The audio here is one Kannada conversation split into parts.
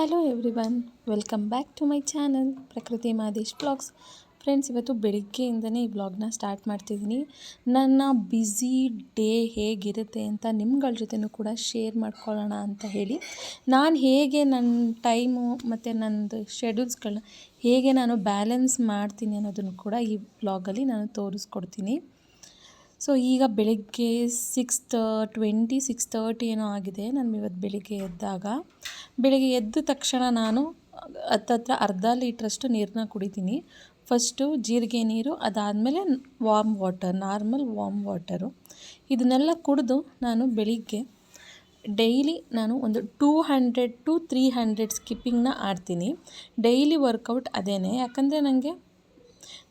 Hello everyone, welcome back to my channel Prakruti Madesh blogs. Friends, ಇವತ್ತು ಬೆಳಿಗ್ಗೆಯಿಂದನೇ ಈ ವ್ಲಾಗ್ನ ಸ್ಟಾರ್ಟ್ ಮಾಡ್ತಿದ್ದೀನಿ. ನನ್ನ ಬ್ಯುಸಿ ಡೇ ಹೇಗಿರುತ್ತೆ ಅಂತ ನಿಮ್ಗಳ ಜೊತೆನೂ ಕೂಡ ಶೇರ್ ಮಾಡ್ಕೊಳ್ಳೋಣ ಅಂತ ಹೇಳಿ, ನಾನು ಹೇಗೆ ನನ್ನ ಟೈಮು ಮತ್ತು ನನ್ನದು ಶೆಡ್ಯೂಲ್ಸ್ಗಳನ್ನ ಹೇಗೆ ನಾನು ಬ್ಯಾಲೆನ್ಸ್ ಮಾಡ್ತೀನಿ ಅನ್ನೋದನ್ನು ಕೂಡ ಈ ವ್ಲಾಗಲ್ಲಿ ನಾನು ತೋರಿಸ್ಕೊಡ್ತೀನಿ. ಸೊ ಈಗ ಬೆಳಗ್ಗೆ 6:30 ಏನೋ ಆಗಿದೆ. ನಾನು ಇವತ್ತು ಬೆಳಿಗ್ಗೆ ಎದ್ದ ತಕ್ಷಣ ನಾನು ಹತ್ತತ್ರ ಅರ್ಧ ಲೀಟ್ರಷ್ಟು ನೀರನ್ನ ಕುಡಿತೀನಿ. ಫಸ್ಟು ಜೀರಿಗೆ ನೀರು, ಅದಾದಮೇಲೆ ನಾರ್ಮಲ್ ವಾಮ್ ವಾಟರು. ಇದನ್ನೆಲ್ಲ ಕುಡಿದು ನಾನು ಬೆಳಿಗ್ಗೆ ಡೈಲಿ ನಾನು ಒಂದು 200 to 300 ಸ್ಕಿಪ್ಪಿಂಗ್ನ ಆಡ್ತೀನಿ. ಡೈಲಿ ವರ್ಕೌಟ್ ಅದೇನೆ. ಯಾಕಂದರೆ ನನಗೆ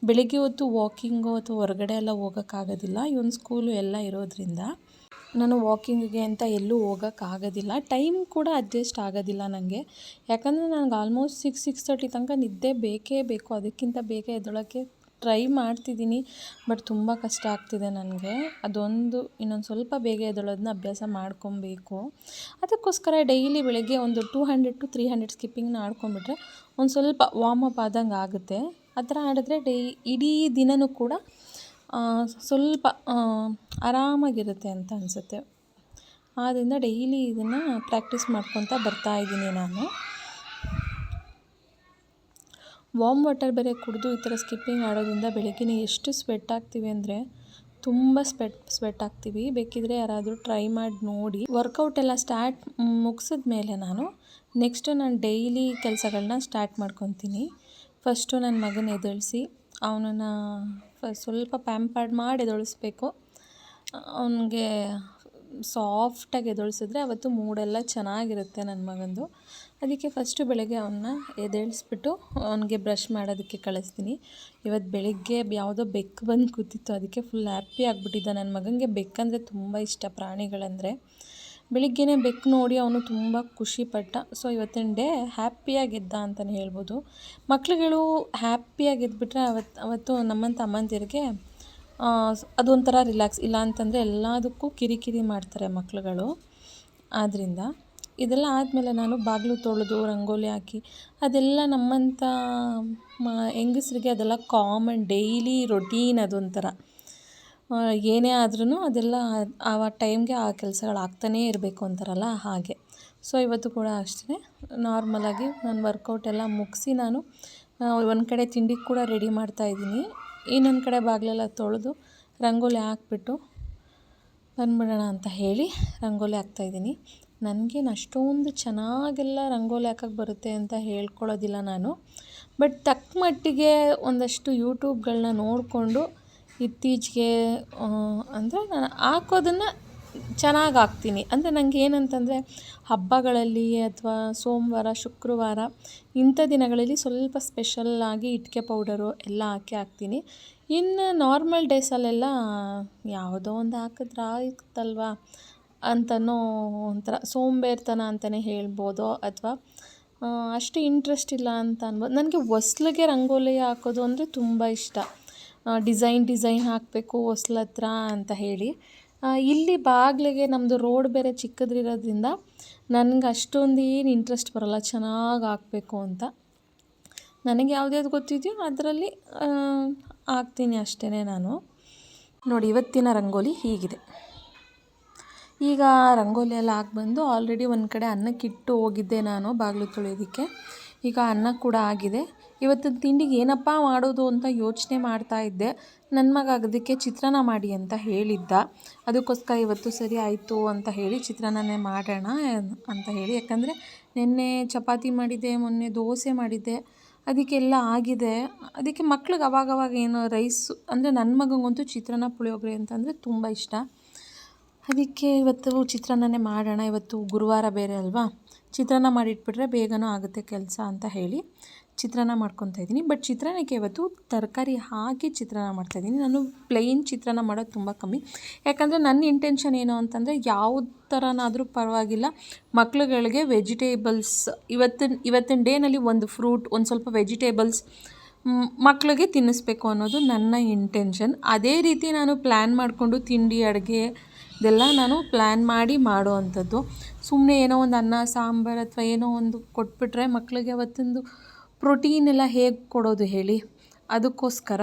ಬೆಳಿಗ್ಗೆ ಹೊತ್ತು ವಾಕಿಂಗು ಅಥವಾ ಹೊರಗಡೆ ಎಲ್ಲ ಹೋಗೋಕ್ಕಾಗೋದಿಲ್ಲ. ಇವನು ಸ್ಕೂಲು ಎಲ್ಲ ಇರೋದ್ರಿಂದ ನಾನು ವಾಕಿಂಗಿಗೆ ಅಂತ ಎಲ್ಲೂ ಹೋಗೋಕ್ಕಾಗೋದಿಲ್ಲ. ಟೈಮ್ ಕೂಡ ಅಡ್ಜಸ್ಟ್ ಆಗೋದಿಲ್ಲ ನನಗೆ. ಯಾಕಂದರೆ ನನಗೆ ಆಲ್ಮೋಸ್ಟ್ 6:30 ತನಕ ನಿದ್ದೆ ಬೇಕೇ ಬೇಕು. ಅದಕ್ಕಿಂತ ಬೇಗ ಎದ್ದೇಳೋಕ್ಕೆ ಟ್ರೈ ಮಾಡ್ತಿದ್ದೀನಿ, ಬಟ್ ತುಂಬ ಕಷ್ಟ ಆಗ್ತಿದೆ ನನಗೆ. ಇನ್ನೊಂದು ಸ್ವಲ್ಪ ಬೇಗ ಎದ್ದೇಳೋದನ್ನ ಅಭ್ಯಾಸ ಮಾಡ್ಕೊಬೇಕು. ಅದಕ್ಕೋಸ್ಕರ ಡೈಲಿ ಬೆಳಗ್ಗೆ ಒಂದು 200 to 300 ಸ್ಕಿಪ್ಪಿಂಗ್ನ ಆಡ್ಕೊಂಬಿಟ್ರೆ ಒಂದು ಸ್ವಲ್ಪ ವಾರ್ಮಪ್ ಆದಂಗೆ ಆಗುತ್ತೆ. ಆ ಥರ ಆಡಿದ್ರೆ ಇಡೀ ದಿನವೂ ಕೂಡ ಸ್ವಲ್ಪ ಆರಾಮಾಗಿರುತ್ತೆ ಅಂತ ಅನಿಸುತ್ತೆ. ಆದ್ದರಿಂದ ಡೈಲಿ ಇದನ್ನು ಪ್ರಾಕ್ಟೀಸ್ ಮಾಡ್ಕೊತಾ ಬರ್ತಾಯಿದ್ದೀನಿ ನಾನು. ವಾಮ್ ವಾಟರ್ ಬೇರೆ ಕುಡಿದು ಈ ಥರ ಸ್ಕಿಪ್ಪಿಂಗ್ ಆಡೋದ್ರಿಂದ ಬೆಳಗ್ಗೆ ಎಷ್ಟು ಸ್ವೆಟ್ ಆಗ್ತೀವಿ ಅಂದರೆ ತುಂಬ ಸ್ವೆಟ್ ಆಗ್ತೀವಿ. ಬೇಕಿದ್ರೆ ಯಾರಾದರೂ ಟ್ರೈ ಮಾಡಿ ನೋಡಿ. ವರ್ಕೌಟ್ ಎಲ್ಲ ಮುಗಿಸಿದ ಮೇಲೆ ನಾನು ಡೈಲಿ ಕೆಲಸಗಳನ್ನ ಸ್ಟಾರ್ಟ್ ಮಾಡ್ಕೊತೀನಿ. ಫಸ್ಟು ನನ್ನ ಮಗನ ಎದ್ದೇಳಿಸಿ ಅವನನ್ನು ಸ್ವಲ್ಪ ಪ್ಯಾಂಪರ್ಡ್ ಮಾಡಿ ಎದ್ದೇಳಿಸ್ಬೇಕು. ಅವನಿಗೆ ಸಾಫ್ಟಾಗಿ ಎದ್ದೇಳಿಸಿದ್ರೆ ಅವತ್ತು ಮೂಡೆಲ್ಲ ಚೆನ್ನಾಗಿರುತ್ತೆ ನನ್ನ ಮಗಂದು. ಅದಕ್ಕೆ ಫಸ್ಟು ಬೆಳಗ್ಗೆ ಅವನ್ನ ಎದ್ದೇಳಿಸ್ಬಿಟ್ಟು ಅವನಿಗೆ ಬ್ರಷ್ ಮಾಡೋದಕ್ಕೆ ಕಳಿಸ್ತೀನಿ. ಇವತ್ತು ಬೆಳಗ್ಗೆ ಯಾವುದೋ ಬೆಕ್ಕು ಬಂದು ಕೂತಿತ್ತು, ಅದಕ್ಕೆ ಫುಲ್ ಹ್ಯಾಪಿ ಆಗಿಬಿಟ್ಟಿದ್ದ. ನನ್ನ ಮಗನಿಗೆ ಬೆಕ್ಕಂದರೆ ತುಂಬ ಇಷ್ಟ, ಪ್ರಾಣಿಗಳಂದರೆ. ಬೆಳಿಗ್ಗೆನೇ ಬೆಕ್ಕು ನೋಡಿ ಅವನು ತುಂಬ ಖುಷಿಪಟ್ಟ. ಸೊ ಇವತ್ತಿನ ಡೇ ಹ್ಯಾಪಿಯಾಗಿದ್ದ ಅಂತಲೇ ಹೇಳ್ಬೋದು. ಮಕ್ಳುಗಳು ಹ್ಯಾಪಿಯಾಗಿ ಇದ್ಬಿಟ್ರೆ ಅವತ್ತು ನಮ್ಮಂಥ ಅಮ್ಮಂದಿರಿಗೆ ಅದೊಂಥರ ರಿಲ್ಯಾಕ್ಸ್. ಇಲ್ಲ ಅಂತಂದರೆ ಎಲ್ಲದಕ್ಕೂ ಕಿರಿಕಿರಿ ಮಾಡ್ತಾರೆ ಮಕ್ಳುಗಳು. ಆದ್ದರಿಂದ ಇದೆಲ್ಲ ಆದಮೇಲೆ ನಾನು ಬಾಗಿಲು ತೊಳೆದು ರಂಗೋಲಿ ಹಾಕಿ, ಅದೆಲ್ಲ ನಮ್ಮಂಥ ಹೆಂಗಸ್ರಿಗೆ ಅದೆಲ್ಲ ಕಾಮನ್ ಡೈಲಿ ರೊಟೀನ್. ಅದೊಂಥರ ಏನೇ ಆದ್ರೂ ಅದೆಲ್ಲ ಆ ಟೈಮ್ಗೆ ಆ ಕೆಲಸಗಳು ಆಗ್ತಾನೇ ಇರಬೇಕು ಅಂತಾರಲ್ಲ, ಹಾಗೆ. ಸೊ ಇವತ್ತು ಕೂಡ ಅಷ್ಟೇ ನಾರ್ಮಲಾಗಿ ನಾನು ವರ್ಕೌಟ್ ಎಲ್ಲ ಮುಗಿಸಿ ನಾನು ಒಂದು ಕಡೆ ತಿಂಡಿ ಕೂಡ ರೆಡಿ ಮಾಡ್ತಾಯಿದ್ದೀನಿ. ಇನ್ನೊಂದು ಕಡೆ ಬಾಗಿಲೆಲ್ಲ ತೊಳೆದು ರಂಗೋಲಿ ಹಾಕ್ಬಿಟ್ಟು ಬಂದ್ಬಿಡೋಣ ಅಂತ ಹೇಳಿ ರಂಗೋಲಿ ಹಾಕ್ತಾಯಿದ್ದೀನಿ. ನನಗೇನು ಅಷ್ಟೊಂದು ಚೆನ್ನಾಗೆಲ್ಲ ರಂಗೋಲಿ ಹಾಕೋಕ್ಕೆ ಬರುತ್ತೆ ಅಂತ ಹೇಳ್ಕೊಳ್ಳೋದಿಲ್ಲ ನಾನು. ಬಟ್ ತಕ್ಕ ಮಟ್ಟಿಗೆ ಒಂದಷ್ಟು ಯೂಟ್ಯೂಬ್ಗಳನ್ನ ನೋಡಿಕೊಂಡು ಇತ್ತೀಚೆಗೆ ಅಂದರೆ ನಾನು ಹಾಕೋದನ್ನು ಚೆನ್ನಾಗಿ ಹಾಕ್ತೀನಿ. ಅಂದರೆ ನನಗೆ ಏನಂತಂದರೆ ಹಬ್ಬಗಳಲ್ಲಿ ಅಥವಾ ಸೋಮವಾರ, ಶುಕ್ರವಾರ ಇಂಥ ದಿನಗಳಲ್ಲಿ ಸ್ವಲ್ಪ ಸ್ಪೆಷಲ್ಲಾಗಿ ಇಟ್ಟಿಗೆ ಪೌಡರು ಎಲ್ಲ ಹಾಕ್ತೀನಿ. ಇನ್ನು ನಾರ್ಮಲ್ ಡೇಸಲ್ಲೆಲ್ಲ ಯಾವುದೋ ಒಂದು ಹಾಕಿದ್ರೆ ಆಯ್ತಲ್ವ ಅಂತನೋ ಒಂಥರ ಸೋಂಬೇರ್ತನ ಅಂತಲೇ ಹೇಳ್ಬೋದು, ಅಥವಾ ಅಷ್ಟು ಇಂಟ್ರೆಸ್ಟ್ ಇಲ್ಲ ಅಂತ ಅನ್ಬೋದು. ನನಗೆ ಹೊಸ್ಲಿಗೆ ರಂಗೋಲಿ ಹಾಕೋದು ಅಂದರೆ ತುಂಬ ಇಷ್ಟ. ಡಿಸೈನ್ ಹಾಕಬೇಕು ಹೊಸ್ಲ ಹತ್ರ ಅಂತ ಹೇಳಿ. ಇಲ್ಲಿ ಬಾಗಿಲಿಗೆ ನಮ್ಮದು ರೋಡ್ ಬೇರೆ ಚಿಕ್ಕದಿರೋದ್ರಿಂದ ನನಗೆ ಅಷ್ಟೊಂದು ಏನು ಇಂಟ್ರೆಸ್ಟ್ ಬರೋಲ್ಲ ಚೆನ್ನಾಗಿ ಹಾಕಬೇಕು ಅಂತ. ನನಗೆ ಯಾವ್ದು ಗೊತ್ತಿದೆಯೋ ಅದರಲ್ಲಿ ಹಾಕ್ತೀನಿ ಅಷ್ಟೇ ನಾನು. ನೋಡಿ, ಇವತ್ತಿನ ರಂಗೋಲಿ ಹೀಗಿದೆ. ಈಗ ರಂಗೋಲಿ ಎಲ್ಲ ಹಾಕ್ಬಂದು ಆಲ್ರೆಡಿ ಒಂದು ಕಡೆ ಅನ್ನಕ್ಕಿಟ್ಟು ಹೋಗಿದ್ದೆ ನಾನು ಬಾಗಿಲು ತೊಳೆಯೋದಕ್ಕೆ. ಈಗ ಅನ್ನ ಕೂಡ ಆಗಿದೆ. ಇವತ್ತಿನ ತಿಂಡಿಗೆ ಏನಪ್ಪ ಮಾಡೋದು ಅಂತ ಯೋಚನೆ ಮಾಡ್ತಾಯಿದ್ದೆ. ನನ್ನ ಮಗ ಅದಕ್ಕೆ ಚಿತ್ರಾನ್ನ ಮಾಡಿ ಅಂತ ಹೇಳಿದ್ದ. ಅದಕ್ಕೋಸ್ಕರ ಇವತ್ತು ಸರಿ ಆಯಿತು ಅಂತ ಹೇಳಿ ಚಿತ್ರಾನ್ನನೇ ಮಾಡೋಣ ಅಂತ ಹೇಳಿ. ಯಾಕಂದರೆ ನಿನ್ನೆ ಚಪಾತಿ ಮಾಡಿದ್ದೆ, ಮೊನ್ನೆ ದೋಸೆ ಮಾಡಿದ್ದೆ, ಅದಕ್ಕೆಲ್ಲ ಆಗಿದೆ. ಅದಕ್ಕೆ ಮಕ್ಳಿಗೆ ಅವಾಗವಾಗ ಏನೋ ರೈಸು ಅಂದರೆ ನನ್ನ ಮಗನಿಗಂತೂ ಚಿತ್ರಾನ್ನ ಪುಳಿಯೋಗರೆ ಅಂತಂದರೆ ತುಂಬ ಇಷ್ಟ. ಅದಕ್ಕೆ ಇವತ್ತು ಚಿತ್ರಾನ್ನನೇ ಮಾಡೋಣ, ಇವತ್ತು ಗುರುವಾರ ಬೇರೆ ಅಲ್ವಾ, ಚಿತ್ರಾನ್ನ ಮಾಡಿಟ್ಬಿಟ್ರೆ ಬೇಗನೂ ಆಗುತ್ತೆ ಕೆಲಸ ಅಂತ ಹೇಳಿ ಚಿತ್ರಾನ್ನ ಮಾಡ್ಕೊತಾ ಇದ್ದೀನಿ. ಬಟ್ ಚಿತ್ರಾನ್ನಕ್ಕೆ ಇವತ್ತು ತರಕಾರಿ ಹಾಕಿ ಚಿತ್ರಾನ್ನ ಮಾಡ್ತಾಯಿದ್ದೀನಿ. ನಾನು ಪ್ಲೈನ್ ಚಿತ್ರಾನ್ನ ಮಾಡೋದು ತುಂಬ ಕಮ್ಮಿ. ಯಾಕಂದರೆ ನನ್ನ ಇಂಟೆನ್ಷನ್ ಏನು ಅಂತಂದರೆ ಯಾವ ಥರನಾದರೂ ಪರವಾಗಿಲ್ಲ, ಮಕ್ಳುಗಳಿಗೆ ವೆಜಿಟೇಬಲ್ಸ್ ಇವತ್ತಿನ ಡೇನಲ್ಲಿ ಒಂದು ಫ್ರೂಟ್, ಒಂದು ಸ್ವಲ್ಪ ವೆಜಿಟೇಬಲ್ಸ್ ಮಕ್ಳಿಗೆ ತಿನ್ನಿಸ್ಬೇಕು ಅನ್ನೋದು ನನ್ನ ಇಂಟೆನ್ಷನ್. ಅದೇ ರೀತಿ ನಾನು ಪ್ಲ್ಯಾನ್ ಮಾಡಿಕೊಂಡು ತಿಂಡಿ ಅಡುಗೆ ಇದೆಲ್ಲ ನಾನು ಪ್ಲ್ಯಾನ್ ಮಾಡಿ ಮಾಡೋ ಅಂಥದ್ದು. ಸುಮ್ಮನೆ ಏನೋ ಒಂದು ಅನ್ನ ಸಾಂಬಾರು ಅಥವಾ ಏನೋ ಒಂದು ಕೊಟ್ಬಿಟ್ರೆ ಮಕ್ಕಳಿಗೆ ಅವತ್ತೊಂದು ಪ್ರೋಟೀನ್ ಎಲ್ಲ ಹೇಗೆ ಕೊಡೋದು ಹೇಳಿ. ಅದಕ್ಕೋಸ್ಕರ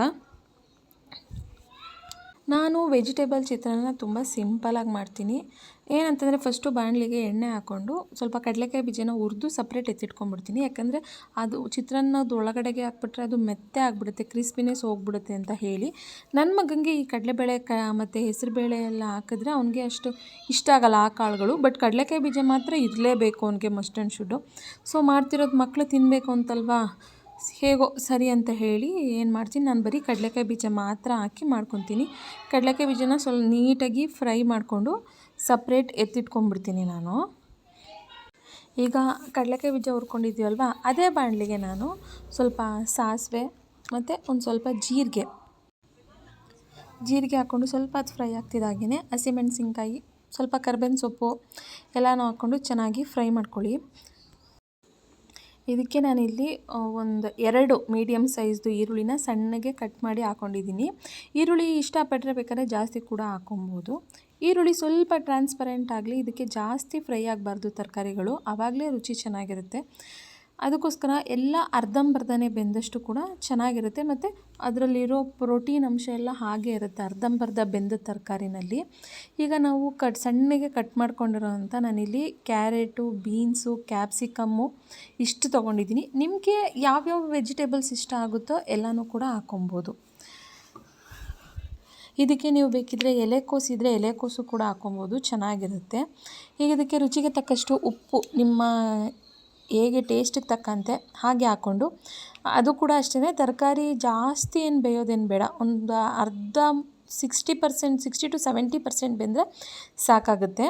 ನಾನು ವೆಜಿಟೇಬಲ್ ಚಿತ್ರಾನ್ನ ತುಂಬ ಸಿಂಪಲಾಗಿ ಮಾಡ್ತೀನಿ. ಏನಂತಂದರೆ ಫಸ್ಟು ಬಾಣಲಿಗೆ ಎಣ್ಣೆ ಹಾಕ್ಕೊಂಡು ಸ್ವಲ್ಪ ಕಡಲೆಕಾಯಿ ಬೀಜನ ಹುರಿದು ಸಪ್ರೇಟ್ ಎತ್ತಿಟ್ಕೊಂಡ್ಬಿಡ್ತೀನಿ. ಯಾಕಂದರೆ ಅದು ಚಿತ್ರಾನ್ನದ ಒಳಗಡೆಗೆ ಹಾಕ್ಬಿಟ್ರೆ ಅದು ಮೆತ್ತೆ ಆಗಿಬಿಡುತ್ತೆ, ಕ್ರಿಸ್ಪಿನೆಸ್ ಹೋಗ್ಬಿಡುತ್ತೆ ಅಂತ ಹೇಳಿ. ನನ್ನ ಮಗನಿಗೆ ಈ ಕಡಲೆಬೇಳೆ ಮತ್ತು ಹೆಸರುಬೇಳೆ ಎಲ್ಲ ಹಾಕಿದ್ರೆ ಅವ್ನಿಗೆ ಅಷ್ಟು ಇಷ್ಟ ಆಗಲ್ಲ ಆ ಕಾಳುಗಳು. ಬಟ್ ಕಡಲೆಕಾಯಿ ಬೀಜ ಮಾತ್ರ ಇರಲೇಬೇಕು ಅವ್ನಿಗೆ, ಮಸ್ಟ್ ಆ್ಯಂಡ್ ಶುಡ್ಡು. ಸೊ ಮಾಡ್ತಿರೋದು ಮಕ್ಕಳು ತಿನ್ನಬೇಕು ಅಂತಲ್ವಾ, ಹೇಗೋ ಸರಿ ಅಂತ ಹೇಳಿ ಏನು ಮಾಡ್ತೀನಿ, ನಾನು ಬರೀ ಕಡಲೆಕಾಯಿ ಬೀಜ ಮಾತ್ರ ಹಾಕಿ ಮಾಡ್ಕೊತೀನಿ. ಕಡಲೆಕಾಯಿ ಬೀಜನ ಸ್ವಲ್ಪ ನೀಟಾಗಿ ಫ್ರೈ ಮಾಡಿಕೊಂಡು ಸಪ್ರೇಟ್ ಎತ್ತಿಟ್ಕೊಂಡ್ಬಿಡ್ತೀನಿ ನಾನು. ಈಗ ಕಡಲೆಕಾಯಿ ಬೀಜ ಹುರ್ಕೊಂಡಿದ್ದೀವಲ್ವ, ಅದೇ ಬಾಣಲಿಗೆ ನಾನು ಸ್ವಲ್ಪ ಸಾಸಿವೆ ಮತ್ತು ಒಂದು ಸ್ವಲ್ಪ ಜೀರಿಗೆ ಹಾಕ್ಕೊಂಡು ಸ್ವಲ್ಪ ಅದು ಫ್ರೈ ಆಗ್ತಿದ್ದಾಗೇ ಹಸಿಮೆಣಸಿನ್ಕಾಯಿ, ಸ್ವಲ್ಪ ಕರ್ಬೇವಿನ ಸೊಪ್ಪು ಎಲ್ಲನೂ ಹಾಕ್ಕೊಂಡು ಚೆನ್ನಾಗಿ ಫ್ರೈ ಮಾಡ್ಕೊಳ್ಳಿ. ಇದಕ್ಕೆ ನಾನಿಲ್ಲಿ ಒಂದು 2 ಮೀಡಿಯಮ್ ಸೈಜ್ದು ಈರುಳ್ಳಿನ ಸಣ್ಣಗೆ ಕಟ್ ಮಾಡಿ ಹಾಕ್ಕೊಂಡಿದ್ದೀನಿ. ಈರುಳ್ಳಿ ಇಷ್ಟಪಟ್ಟರೆ ಬೇಕಾದ್ರೆ ಜಾಸ್ತಿ ಕೂಡ ಹಾಕ್ಕೊಬೋದು. ಈರುಳ್ಳಿ ಸ್ವಲ್ಪ ಟ್ರಾನ್ಸ್ಪರೆಂಟ್ ಆಗಲಿ, ಇದಕ್ಕೆ ಜಾಸ್ತಿ ಫ್ರೈ ಆಗಬಾರ್ದು ತರಕಾರಿಗಳು, ಆವಾಗಲೇ ರುಚಿ ಚೆನ್ನಾಗಿರುತ್ತೆ. ಅದಕ್ಕೋಸ್ಕರ ಎಲ್ಲ ಅರ್ಧಂಬರ್ಧನೇ ಬೆಂದಷ್ಟು ಕೂಡ ಚೆನ್ನಾಗಿರುತ್ತೆ. ಮತ್ತು ಅದರಲ್ಲಿರೋ ಪ್ರೋಟೀನ್ ಅಂಶ ಎಲ್ಲ ಹಾಗೇ ಇರುತ್ತೆ ಅರ್ಧಂಬರ್ಧ ಬೆಂದ ತರಕಾರಿನಲ್ಲಿ. ಈಗ ನಾವು ಸಣ್ಣಗೆ ಕಟ್ ಮಾಡ್ಕೊಂಡಿರೋಂಥ ನಾನಿಲ್ಲಿ ಕ್ಯಾರೆಟು, ಬೀನ್ಸು, ಕ್ಯಾಪ್ಸಿಕಮ್ಮು ಇಷ್ಟು ತೊಗೊಂಡಿದ್ದೀನಿ. ನಿಮಗೆ ಯಾವ್ಯಾವ ವೆಜಿಟೇಬಲ್ಸ್ ಇಷ್ಟ ಆಗುತ್ತೋ ಎಲ್ಲನೂ ಕೂಡ ಹಾಕ್ಕೊಬೋದು. ಇದಕ್ಕೆ ನೀವು ಬೇಕಿದ್ದರೆ ಎಲೆಕೋಸು ಇದ್ದರೆ ಎಲೆಕೋಸು ಕೂಡ ಹಾಕ್ಕೊಬೋದು, ಚೆನ್ನಾಗಿರುತ್ತೆ. ಈಗ ಇದಕ್ಕೆ ರುಚಿಗೆ ತಕ್ಕಷ್ಟು ಉಪ್ಪು ನಿಮ್ಮ ಹೇಗೆ ಟೇಸ್ಟಿಗೆ ತಕ್ಕಂತೆ ಹಾಗೆ ಹಾಕ್ಕೊಂಡು, ಅದು ಕೂಡ ಅಷ್ಟೇ, ತರಕಾರಿ ಜಾಸ್ತಿ ಏನು ಬೇಯೋದೇನು ಬೇಡ, ಒಂದು ಅರ್ಧ 60% to 70% ಬೆಂದರೆ ಸಾಕಾಗುತ್ತೆ.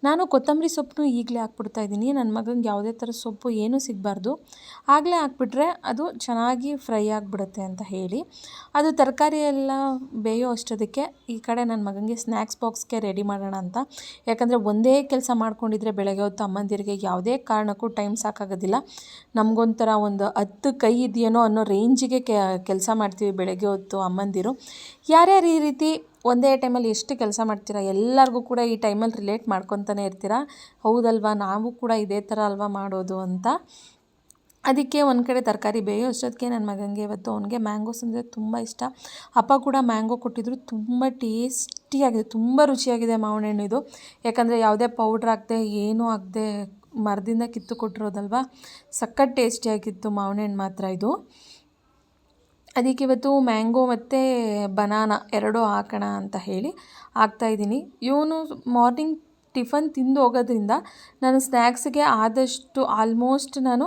ನಾನು ಕೊತ್ತಂಬರಿ ಸೊಪ್ಪು ಈಗಲೇ ಹಾಕ್ಬಿಡ್ತಾಯಿದ್ದೀನಿ. ನನ್ನ ಮಗನಿಗೆ ಯಾವುದೇ ಥರ ಸೊಪ್ಪು ಏನೂ ಸಿಗಬಾರ್ದು, ಆಗಲೇ ಹಾಕ್ಬಿಟ್ರೆ ಅದು ಚೆನ್ನಾಗಿ ಫ್ರೈ ಆಗಿಬಿಡುತ್ತೆ ಅಂತ ಹೇಳಿ. ಅದು ತರಕಾರಿ ಎಲ್ಲ ಬೇಯೋ ಅಷ್ಟೊದಕ್ಕೆ ಈ ಕಡೆ ನನ್ನ ಮಗನಿಗೆ ಸ್ನ್ಯಾಕ್ಸ್ ಬಾಕ್ಸ್ಗೆ ರೆಡಿ ಮಾಡೋಣ ಅಂತ. ಯಾಕಂದರೆ ಒಂದೇ ಕೆಲಸ ಮಾಡ್ಕೊಂಡಿದ್ರೆ ಬೆಳಗ್ಗೆ ಹೊತ್ತು ಅಮ್ಮಂದಿರಿಗೆ ಯಾವುದೇ ಕಾರಣಕ್ಕೂ ಟೈಮ್ ಸಾಕಾಗೋದಿಲ್ಲ. ನಮಗೊಂಥರ ಒಂದು 10 ಕೈ ಇದೆಯೇನೋ ಅನ್ನೋ ರೇಂಜಿಗೆ ಕೆಲಸ ಮಾಡ್ತೀವಿ ಬೆಳಗ್ಗೆ ಹೊತ್ತು ಅಮ್ಮಂದಿರು. ಯಾರ್ಯಾರು ಈ ರೀತಿ ಒಂದೇ ಟೈಮಲ್ಲಿ ಎಷ್ಟು ಕೆಲಸ ಮಾಡ್ತೀರಾ, ಎಲ್ಲರಿಗೂ ಕೂಡ ಈ ಟೈಮಲ್ಲಿ ರಿಲೇಟ್ ಮಾಡ್ಕೊತಾನೆ ಇರ್ತೀರಾ. ಹೌದಲ್ವಾ, ನಾವು ಕೂಡ ಇದೇ ಥರ ಅಲ್ವಾ ಮಾಡೋದು ಅಂತ. ಅದಕ್ಕೆ ಒಂದು ಕಡೆ ತರಕಾರಿ ಬೇಯೋ ಅಷ್ಟೊತ್ತಿಗೆ ನನ್ನ ಮಗನಿಗೆ ಇವತ್ತು ಅವನಿಗೆ ಮ್ಯಾಂಗೋಸ್ ಅಂದರೆ ತುಂಬ ಇಷ್ಟ. ಅಪ್ಪ ಕೂಡ ಮ್ಯಾಂಗೋ ಕೊಟ್ಟಿದ್ರು, ತುಂಬ ಟೇಸ್ಟಿಯಾಗಿದೆ, ತುಂಬ ರುಚಿಯಾಗಿದೆ ಮಾವಿನ ಹಣ್ಣು ಇದು. ಯಾಕಂದರೆ ಯಾವುದೇ ಪೌಡ್ರ್ ಹಾಕದೆ ಏನೂ ಹಾಕದೆ ಮರದಿಂದ ಕಿತ್ತು ಕೊಟ್ಟಿರೋದಲ್ವ, ಸಖತ್ ಟೇಸ್ಟಿಯಾಗಿತ್ತು ಮಾವಿನ ಹಣ್ಣು ಮಾತ್ರ ಇದು. ಅದಕ್ಕೆ ಇವತ್ತು ಮ್ಯಾಂಗೋ ಮತ್ತು ಬನಾನಾ 2 ಹಾಕೋಣ ಅಂತ ಹೇಳಿ ಹಾಕ್ತಾಯಿದ್ದೀನಿ. ಇವನು ಮಾರ್ನಿಂಗ್ ಟಿಫನ್ ತಿಂದು ಹೋಗೋದ್ರಿಂದ ನಾನು ಸ್ನ್ಯಾಕ್ಸಿಗೆ ಆದಷ್ಟು ಆಲ್ಮೋಸ್ಟ್ ನಾನು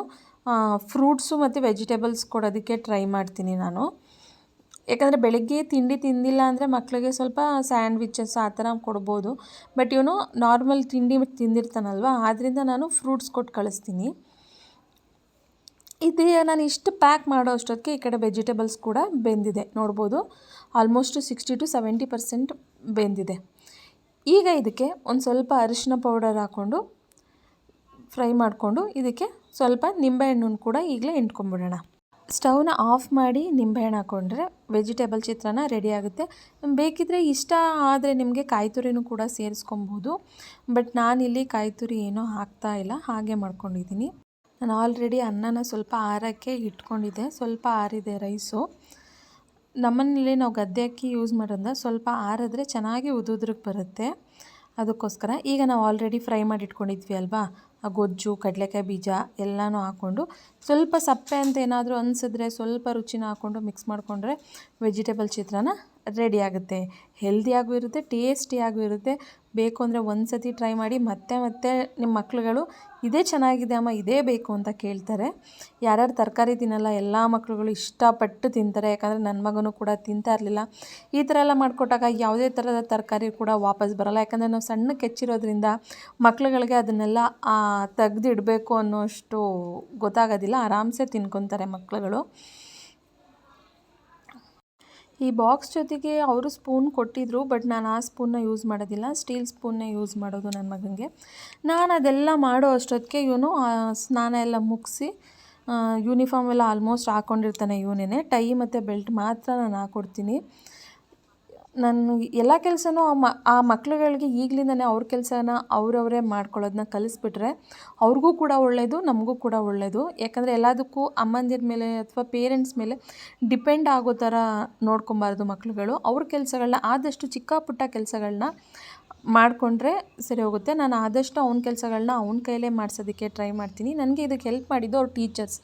ಫ್ರೂಟ್ಸು ಮತ್ತು ವೆಜಿಟೇಬಲ್ಸ್ ಕೊಡೋದಕ್ಕೆ ಟ್ರೈ ಮಾಡ್ತೀನಿ ನಾನು. ಯಾಕಂದರೆ ಬೆಳಗ್ಗೆ ತಿಂಡಿ ತಿಂದಿಲ್ಲ ಅಂದರೆ ಮಕ್ಕಳಿಗೆ ಸ್ವಲ್ಪ ಸ್ಯಾಂಡ್ವಿಚಸ್ ಆ ಥರ ಕೊಡ್ಬೋದು. ಬಟ್ ಇವನು ನಾರ್ಮಲ್ ತಿಂಡಿ ತಿಂದಿರ್ತಾನಲ್ವ, ಆದ್ದರಿಂದ ನಾನು ಫ್ರೂಟ್ಸ್ ಕೊಟ್ಟು ಕಳಿಸ್ತೀನಿ. ಇದು ನಾನು ಇಷ್ಟು ಪ್ಯಾಕ್ ಮಾಡೋ ಅಷ್ಟೊತ್ತಿಗೆ ಈ ಕಡೆ ವೆಜಿಟೇಬಲ್ಸ್ ಕೂಡ ಬೆಂದಿದೆ, ನೋಡ್ಬೋದು. ಆಲ್ಮೋಸ್ಟ್ 60 to 70% ಬೆಂದಿದೆ. ಈಗ ಇದಕ್ಕೆ ಒಂದು ಸ್ವಲ್ಪ ಅರಿಶಿನ ಪೌಡರ್ ಹಾಕ್ಕೊಂಡು ಫ್ರೈ ಮಾಡಿಕೊಂಡು ಇದಕ್ಕೆ ಸ್ವಲ್ಪ ನಿಂಬೆಹಣ್ಣನ್ನು ಕೂಡ ಈಗಲೇ ಹಿಂಡ್ಕೊಂಬಿಡೋಣ. ಸ್ಟವ್ನ ಆಫ್ ಮಾಡಿ ನಿಂಬೆಹಣ್ಣು ಹಾಕ್ಕೊಂಡ್ರೆ ವೆಜಿಟೇಬಲ್ ಚಿತ್ರಾನ್ನ ರೆಡಿ ಆಗುತ್ತೆ. ಬೇಕಿದ್ದರೆ ಇಷ್ಟ ಆದರೆ ನಿಮಗೆ ಕಾಯಿ ತುರಿನೂ ಕೂಡ ಸೇರಿಸ್ಕೊಬೋದು. ಬಟ್ ನಾನಿಲ್ಲಿ ಕಾಯಿ ತುರಿ ಏನೂ ಹಾಕ್ತಾಯಿಲ್ಲ, ಹಾಗೆ ಮಾಡ್ಕೊಂಡಿದ್ದೀನಿ. ನಾನು ಆಲ್ರೆಡಿ ಅನ್ನನ ಸ್ವಲ್ಪ ಆರೋಕ್ಕೆ ಇಟ್ಕೊಂಡಿದ್ದೆ, ಸ್ವಲ್ಪ ಆರಿದೆ ರೈಸು. ನಮ್ಮನೇಲಿ ನಾವು ಗದ್ದೆ ಅಕ್ಕಿ ಯೂಸ್ ಮಾಡೋದ್ರಿಂದ ಸ್ವಲ್ಪ ಆರಿದ್ರೆ ಚೆನ್ನಾಗಿ ಉದುದ್ರಿಗೆ ಬರುತ್ತೆ. ಅದಕ್ಕೋಸ್ಕರ ಈಗ ನಾವು ಆಲ್ರೆಡಿ ಫ್ರೈ ಮಾಡಿ ಇಟ್ಕೊಂಡಿದ್ವಿ ಅಲ್ವಾ, ಆ ಗೊಜ್ಜು, ಕಡಲೆಕಾಯಿ ಬೀಜ ಎಲ್ಲನೂ ಹಾಕ್ಕೊಂಡು ಸ್ವಲ್ಪ ಸಪ್ಪೆ ಅಂತ ಏನಾದರೂ ಅನಿಸಿದ್ರೆ ಸ್ವಲ್ಪ ರುಚಿನ ಹಾಕ್ಕೊಂಡು ಮಿಕ್ಸ್ ಮಾಡಿಕೊಂಡ್ರೆ ವೆಜಿಟೇಬಲ್ ಚಿತ್ರಾನ್ನ ರೆಡಿ ಆಗುತ್ತೆ. ಹೆಲ್ದಿಯಾಗೂ ಇರುತ್ತೆ, ಟೇಸ್ಟಿಯಾಗೂ ಇರುತ್ತೆ. ಬೇಕು ಅಂದರೆ ಒಂದು ಸತಿ ಟ್ರೈ ಮಾಡಿ, ಮತ್ತೆ ನಿಮ್ಮ ಮಕ್ಳುಗಳು ಇದೇ ಚೆನ್ನಾಗಿದೆ ಅಮ್ಮ, ಇದೇ ಬೇಕು ಅಂತ ಕೇಳ್ತಾರೆ. ಯಾರ್ಯಾರು ತರಕಾರಿ ತಿನ್ನಲ್ಲ ಎಲ್ಲ ಮಕ್ಳುಗಳು ಇಷ್ಟಪಟ್ಟು ತಿಂತಾರೆ. ಯಾಕಂದರೆ ನನ್ನ ಮಗನೂ ಕೂಡ ತಿಂತಾ ಇರಲಿಲ್ಲ. ಈ ಥರ ಎಲ್ಲ ಮಾಡಿಕೊಟ್ಟಾಗ ಯಾವುದೇ ಥರದ ತರಕಾರಿ ಕೂಡ ವಾಪಸ್ ಬರೋಲ್ಲ. ಯಾಕಂದರೆ ನಾವು ಸಣ್ಣಕ್ಕೆ ಹೆಚ್ಚಿರೋದ್ರಿಂದ ಮಕ್ಳುಗಳಿಗೆ ಅದನ್ನೆಲ್ಲ ತೆಗೆದಿಡಬೇಕು ಅನ್ನೋಷ್ಟು ಗೊತ್ತಾಗೋದಿಲ್ಲ, ಆರಾಮ್ಸೆ ತಿನ್ಕೊತಾರೆ ಮಕ್ಳುಗಳು. ಈ ಬಾಕ್ಸ್ ಜೊತೆಗೆ ಅವರು ಸ್ಪೂನ್ ಕೊಟ್ಟಿದ್ದರು, ಬಟ್ ನಾನು ಆ ಸ್ಪೂನ್ನ ಯೂಸ್ ಮಾಡೋದಿಲ್ಲ, ಸ್ಟೀಲ್ ಸ್ಪೂನ್ನೇ ಯೂಸ್ ಮಾಡೋದು ನನ್ನ ಮಗನಿಗೆ. ನಾನು ಅದೆಲ್ಲ ಮಾಡೋ ಅಷ್ಟೊತ್ತಿಗೆ ಇವನು ಸ್ನಾನ ಎಲ್ಲ ಮುಗಿಸಿ ಯೂನಿಫಾರ್ಮ್ ಎಲ್ಲ ಆಲ್ಮೋಸ್ಟ್ ಹಾಕ್ಕೊಂಡಿರ್ತಾನೆ ಇವನೇ. ಟೈ ಮತ್ತು ಬೆಲ್ಟ್ ಮಾತ್ರ ನಾನು ಹಾಕ್ಕೊಡ್ತೀನಿ. ನಾನು ಎಲ್ಲ ಕೆಲಸನೂ ಆ ಮಕ್ಳುಗಳಿಗೆ ಈಗಲಿಂದನೇ ಅವ್ರ ಕೆಲಸನ ಅವರವರೇ ಮಾಡ್ಕೊಳ್ಳೋದನ್ನ ಕಲಿಸ್ಬಿಟ್ರೆ ಅವ್ರಿಗೂ ಕೂಡ ಒಳ್ಳೆಯದು, ನಮಗೂ ಕೂಡ ಒಳ್ಳೆಯದು. ಯಾಕಂದರೆ ಎಲ್ಲದಕ್ಕೂ ಅಮ್ಮಂದಿರ ಮೇಲೆ ಅಥವಾ ಪೇರೆಂಟ್ಸ್ ಮೇಲೆ ಡಿಪೆಂಡ್ ಆಗೋ ಥರ ನೋಡ್ಕೊಬಾರ್ದು ಮಕ್ಳುಗಳು. ಅವ್ರ ಕೆಲಸಗಳನ್ನ ಆದಷ್ಟು ಚಿಕ್ಕ ಪುಟ್ಟ ಕೆಲಸಗಳನ್ನ ಮಾಡಿಕೊಂಡ್ರೆ ಸರಿ ಹೋಗುತ್ತೆ. ನಾನು ಆದಷ್ಟು ಅವ್ನ ಕೆಲಸಗಳನ್ನ ಅವ್ನ ಕೈಲೇ ಮಾಡಿಸೋದಕ್ಕೆ ಟ್ರೈ ಮಾಡ್ತೀನಿ. ನನಗೆ ಇದಕ್ಕೆ ಹೆಲ್ಪ್ ಮಾಡಿದ್ದು ಅವ್ರ ಟೀಚರ್ಸ್.